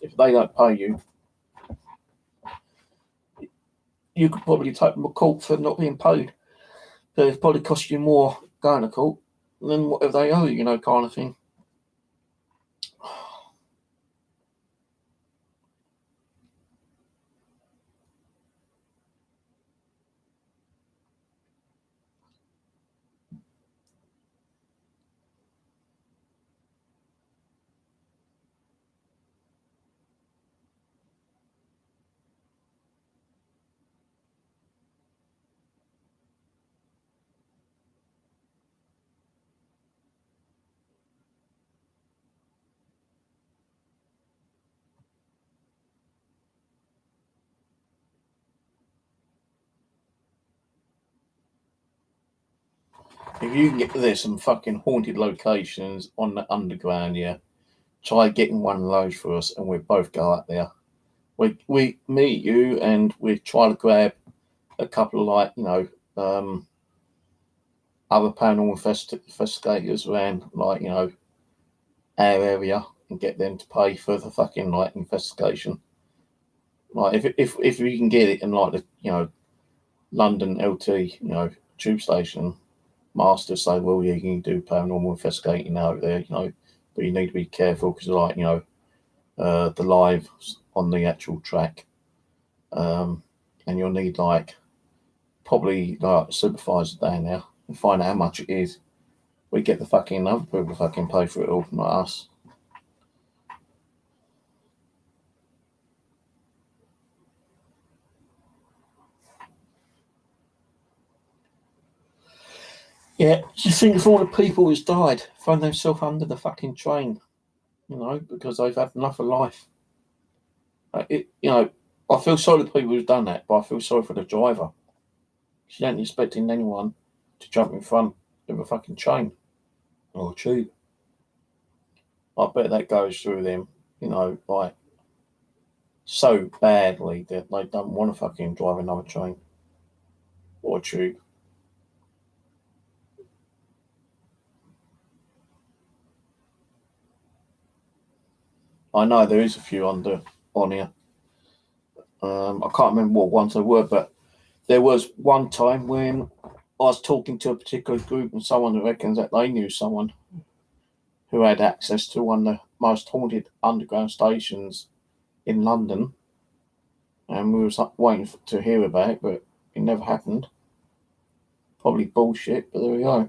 If they don't pay you, you could probably take them to court for not being paid. So it'd probably cost you more going to court than whatever they owe you, you know, kind of thing. if you can get there's some fucking haunted locations on the underground, yeah. Try getting one of those for us, and we'll both go up there. We meet you, and we try to grab a couple of other paranormal investigators around our area and get them to pay for the fucking investigation. Like if we can get it in the London LT tube station, masters say, well, yeah, you can do paranormal investigating out there, but you need to be careful because the lives on the actual track, and you'll need probably a supervisor down there and find out how much it is. We get the fucking other people to fucking pay for it all, not us. Yeah, do you think if all the people who's died thrown themselves under the fucking train, because they've had enough of life? I feel sorry for the people who've done that, but I feel sorry for the driver. She ain't expecting anyone to jump in front of a fucking train or a tube. I bet that goes through them, so badly that they don't want to fucking drive another train or a tube. I know there is a few on here. I can't remember what ones they were, but there was one time when I was talking to a particular group and someone reckons that they knew someone who had access to one of the most haunted underground stations in London, and we was waiting to hear about it, but it never happened. Probably bullshit, but there we go.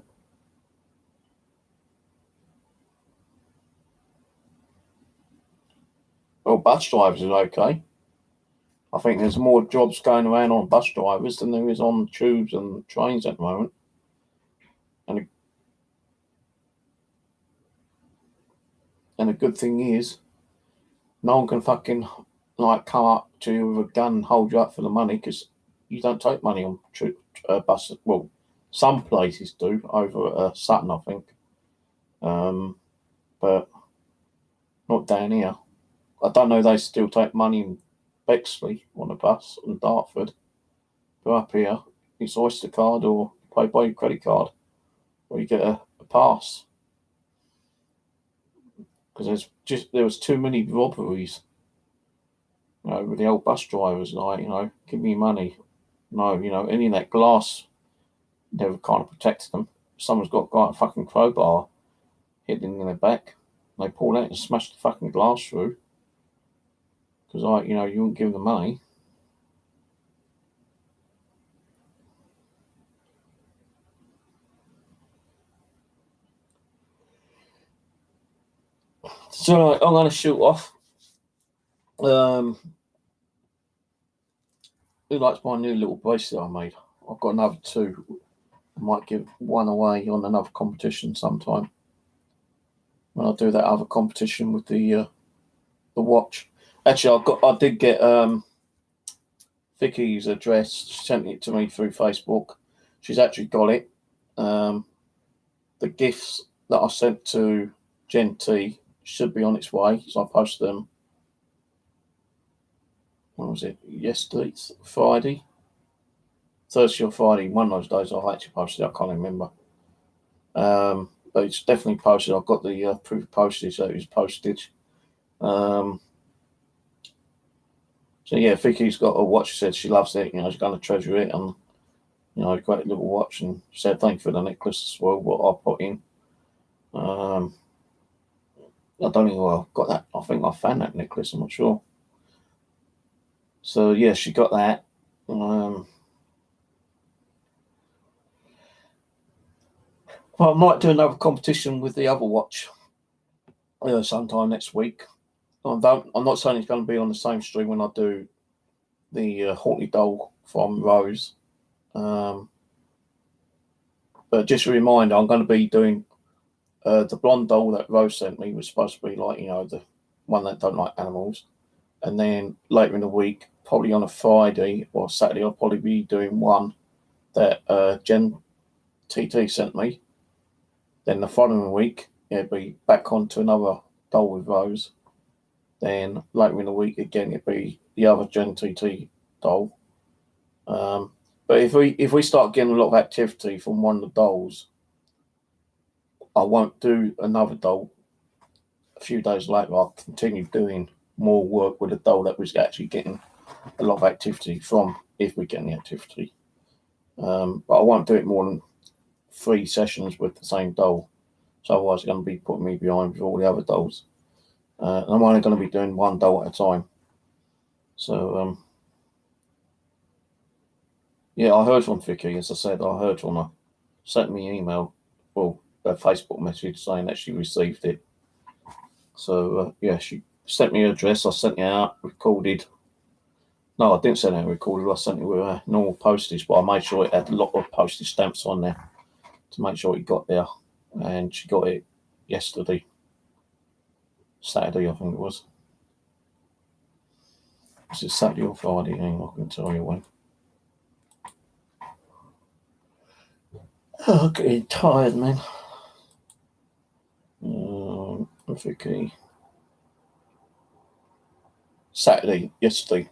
Well, bus drivers is okay. I think there's more jobs going around on bus drivers than there is on tubes and trains at the moment. And the good thing is, no one can fucking come up to you with a gun and hold you up for the money because you don't take money on buses. Well, some places do over at Sutton, I think, but not down here. I don't know. They still take money in Bexley on a bus in Dartford, but up here it's Oyster card or pay by your credit card, or you get a pass. Because there was too many robberies. With the old bus drivers, give me money. No, any of that glass never kind of protected them. Someone's got a fucking crowbar hidden in their back. They pull out and smash the fucking glass through. Because, you wouldn't give them the money. So, I'm going to shoot off. Who likes my new little bracelet I made? I've got another two. I might give one away on another competition sometime. When I do that other competition with the watch. Actually, I did get Vicky's address. She sent it to me through Facebook. She's actually got it. The gifts that I sent to Gen T should be on its way. So I posted them. When was it? Yesterday, Friday, Thursday or Friday. One of those days I actually posted it. I can't remember. But it's definitely posted. I've got the proof of postage, so it was postage. So yeah, Vicky's got a watch. She said she loves it. She's going to treasure it, and a great little watch. And she said thank you for the necklace as well. What I put in. I don't know where I got that. I think I found that necklace. I'm not sure. So yeah, she got that. Well, I might do another competition with the other watch sometime next week. I'm not saying it's going to be on the same stream when I do the Haunted Doll from Rose. But just a reminder, I'm going to be doing the blonde doll that Rose sent me was supposed to be the one that don't like animals. And then later in the week, probably on a Friday or Saturday, I'll probably be doing one that Jen TT sent me. Then the following week, it'd be back onto another doll with Rose. Then later in the week again, it'd be the other Gen TT doll. But if we start getting a lot of activity from one of the dolls, I won't do another doll. A few days later, I'll continue doing more work with a doll that was actually getting a lot of activity from, if we get any activity. But I won't do it more than 3 sessions with the same doll. So otherwise, it's going to be putting me behind with all the other dolls. And I'm only going to be doing one doll at a time. So, yeah, I heard from Vicky. As I said, I heard from her. Sent me an email, well, a Facebook message saying that she received it. So, yeah, she sent me her address. I sent it out, recorded. No, I didn't send it recorded. I sent it with normal postage, but I made sure it had a lot of postage stamps on there to make sure it got there. And she got it yesterday. Saturday, I think it was. Was it Saturday or Friday? Hang on, I can tell you when. Oh, I'm getting tired, man. Vicky. Saturday, yesterday.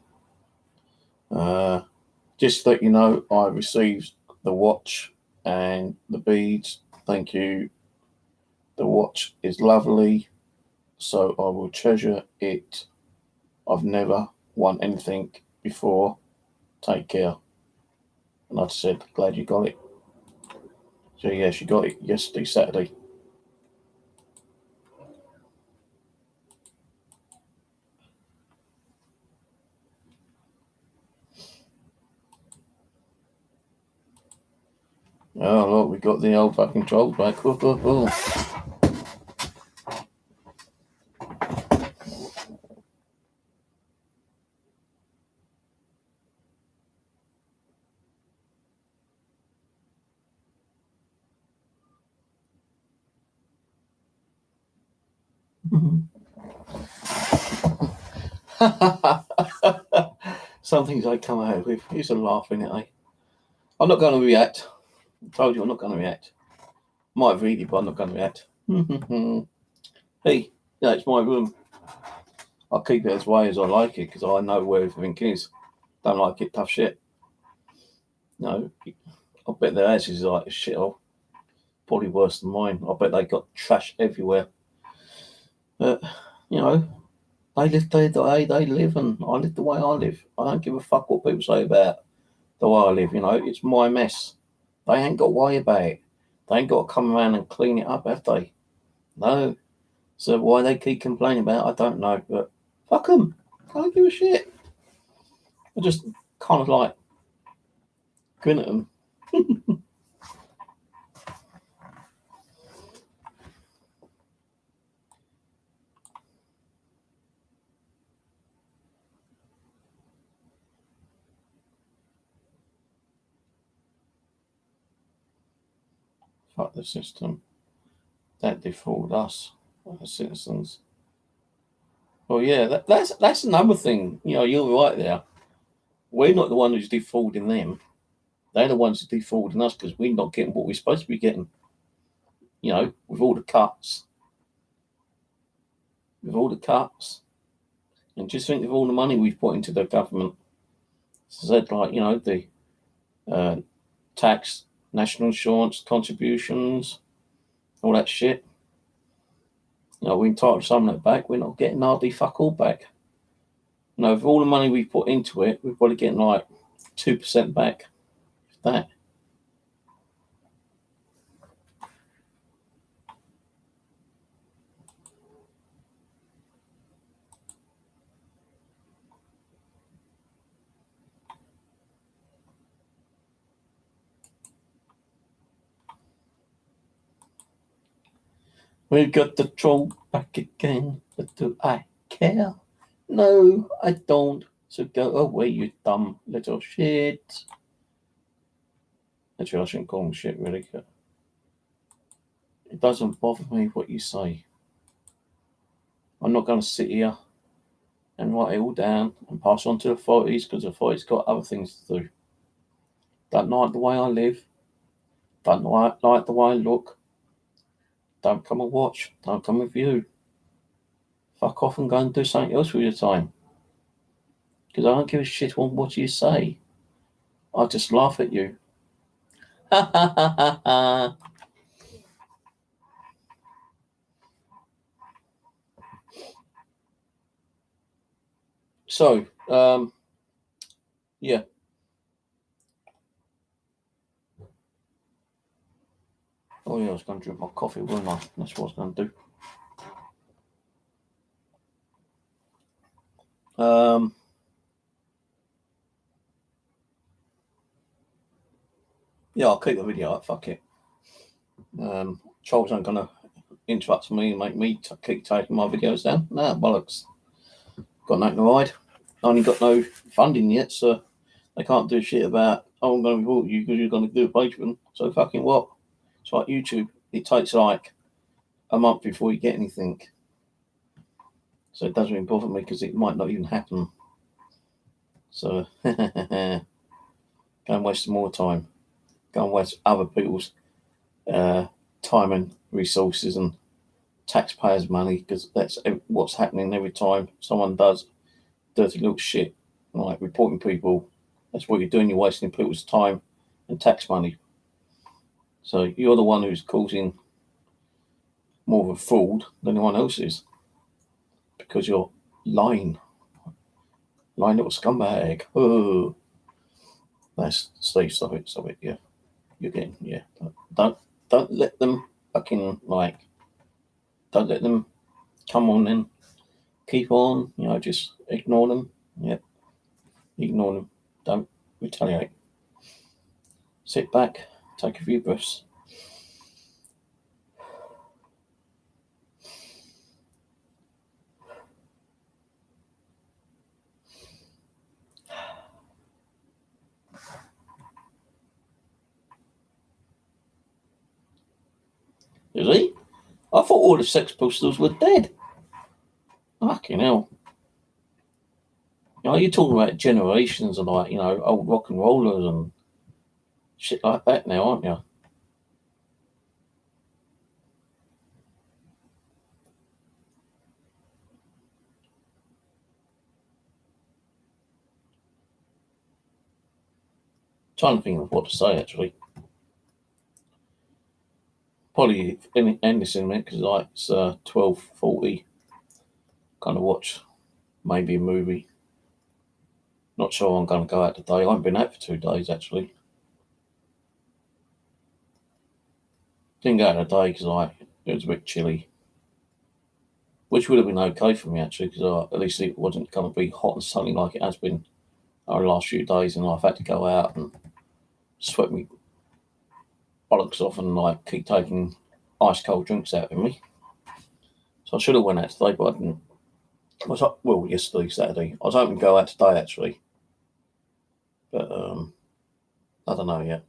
Just to let you know, I received the watch and the beads. Thank you. The watch is lovely, so I will treasure it. I've never won anything before. Take care. And I said, glad you got it. So yeah, she got it yesterday, Saturday. Oh look, we got the old fucking trolls back. Some things I come out with. He's a laughing at me. I'm not going to react. I told you I'm not going to react. Might read it, but I'm not going to react. Hey, yeah, it's my room. I'll keep it as way as I like it because I know where everything is. Don't like it, tough shit. No, I bet their houses are like a shithole. Probably worse than mine. I bet they got trash everywhere. But, you know, they live the way they live and I live the way I live. I don't give a fuck what people say about the way I live, you know. It's my mess. They ain't got to worry about it. They ain't got to come around and clean it up, have they? No. So why they keep complaining about it, I don't know. But fuck them. I don't give a shit. I just kind of like grin at them. Fuck the system. That defrauded us, the citizens. Well, yeah, that's another thing. You know, you're right there. We're not the one who's defrauding them. They're the ones who's defrauding us because we're not getting what we're supposed to be getting. You know, with all the cuts. And just think of all the money we've put into the government. So like, you know, the tax, national insurance contributions, all that shit. You know, we entitled some of that back. We're not getting hardly fuck all back. You know, with all the money we've put into it, we're probably getting like 2% back. If that. We got the troll back again, but do I care? No, I don't. So go away, you dumb little shit. Actually, I shouldn't call him shit, really. It doesn't bother me what you say. I'm not going to sit here and write it all down and pass on to the authorities because the authorities got other things to do. Don't like the way I live. Don't like the way I look, don't come and watch, don't come and view. Fuck off and go and do something else with your time. Because I don't give a shit on what you say. I just laugh at you. Ha ha ha ha ha. So, yeah. Oh yeah, I was going to drink my coffee, wasn't I? That's what I was going to do. Yeah, I'll keep the video up. Fuck it. Charles ain't gonna interrupt me and make me keep taking my videos down. Nah, bollocks. Got nothing to hide. Only got no funding yet, so they can't do shit about. Oh, I'm going to report you because you're going to do a Patreon. So fucking what? It's like YouTube. It takes like a month before you get anything. So it doesn't even bother me because it might not even happen. So go and waste some more time. Go and waste other people's time and resources and taxpayers' money, because that's what's happening every time someone does dirty little shit like reporting people. That's what you're doing. You're wasting people's time and tax money. So you're the one who's causing more of a fraud than anyone else is, because you're lying little scumbag. Oh, that's Steve. Stop it. Yeah, you're getting, yeah. Don't let them fucking like. Don't let them come on and keep on. Just ignore them. Yep, ignore them. Don't retaliate. Sit back, take a few breaths. Is he? I thought all the Sex Pistols were dead. Fucking hell. You're talking about generations of like, old rock and rollers and shit like that now, aren't you? Trying to think of what to say actually. Probably end this in a minute because like it's 12:40. Kind of watch maybe a movie. Not sure I'm going to go out today. I haven't been out for 2 days actually. Didn't go out today because it was a bit chilly, which would have been okay for me actually, because at least it wasn't going to be hot and sunny like it has been over the last few days, and I've had to go out and sweat me bollocks off and like keep taking ice cold drinks out of me. So I should have went out today, but I didn't. Yesterday, Saturday. I was hoping to go out today actually, but I don't know yet.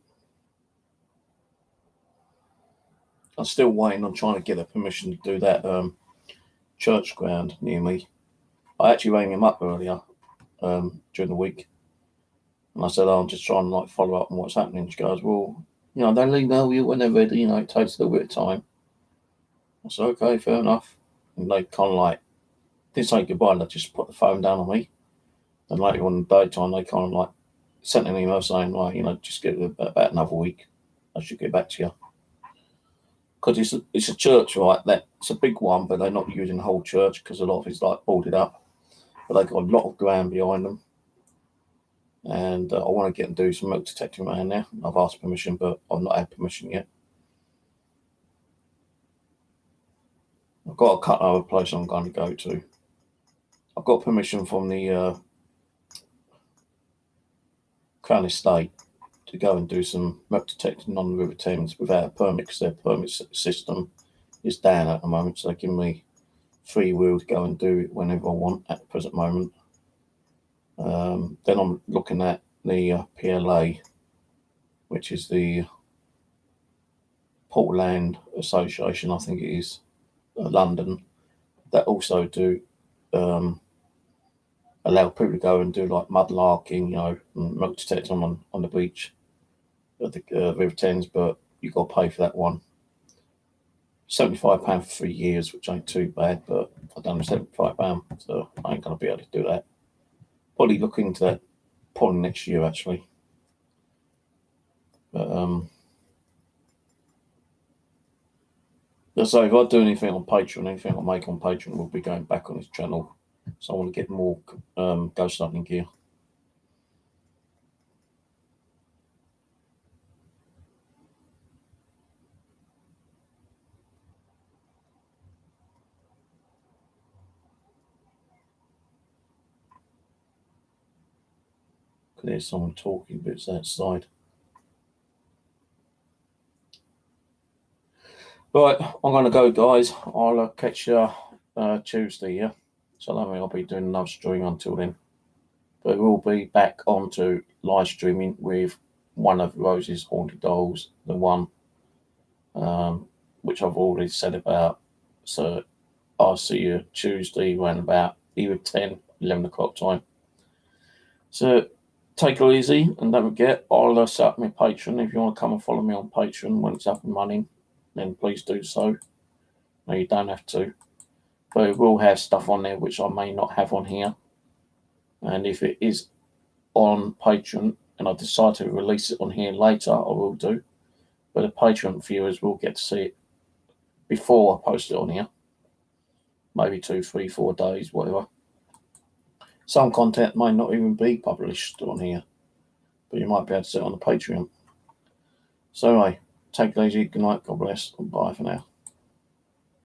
I'm still waiting on trying to get the permission to do that church ground near me. I actually rang him up earlier during the week, and I said, I'm just trying to follow up on what's happening. She goes, well, they'll email you when they're ready. It takes a little bit of time. I said, okay, fair enough. And they kind of didn't say goodbye. They just put the phone down on me. And later on in the daytime, they kind of sent an email saying, just give it about another week. I should get back to you. Because it's a church, right? It's a big one, but they're not using the whole church because a lot of it's boarded up. But they've got a lot of ground behind them. And I want to get and do some milk detecting around there. I've asked permission, but I've not had permission yet. I've got a cut over place I'm going to go to. I've got permission from the Crown Estate to go and do some milk detecting on the River Thames without a permit, because their permit system is down at the moment. So they give me free will to go and do it whenever I want at the present moment. Then I'm looking at the PLA, which is the Portland Association, I think it is, London, that also do allow people to go and do mudlarking, and milk detecting on the beach at the River Thames, but you've got to pay for that one. £75 for 3 years, which ain't too bad, but I done £75, so I ain't going to be able to do that. Probably look into that probably next year, actually. But so if I do anything on Patreon, anything I make on Patreon will be going back on this channel. So I want to get more ghost hunting gear. There's someone talking, but it's outside. Right, I'm going to go, guys. I'll catch you Tuesday, yeah? So I don't think I'll be doing another stream until then. But we'll be back onto live streaming with one of Rose's haunted dolls, the one which I've already said about. So I'll see you Tuesday around about either 10, 11 o'clock time. So take it easy, and don't forget, I'll set up my Patreon. If you want to come and follow me on Patreon when it's up and running, then please do so. No, you don't have to. But it will have stuff on there which I may not have on here. And if it is on Patreon and I decide to release it on here later, I will do. But the Patreon viewers will get to see it before I post it on here. Maybe 2, 3, 4 days, whatever. Some content may not even be published on here, but you might be able to see it on the Patreon. So anyway, take it easy. Good night. God bless. And bye for now.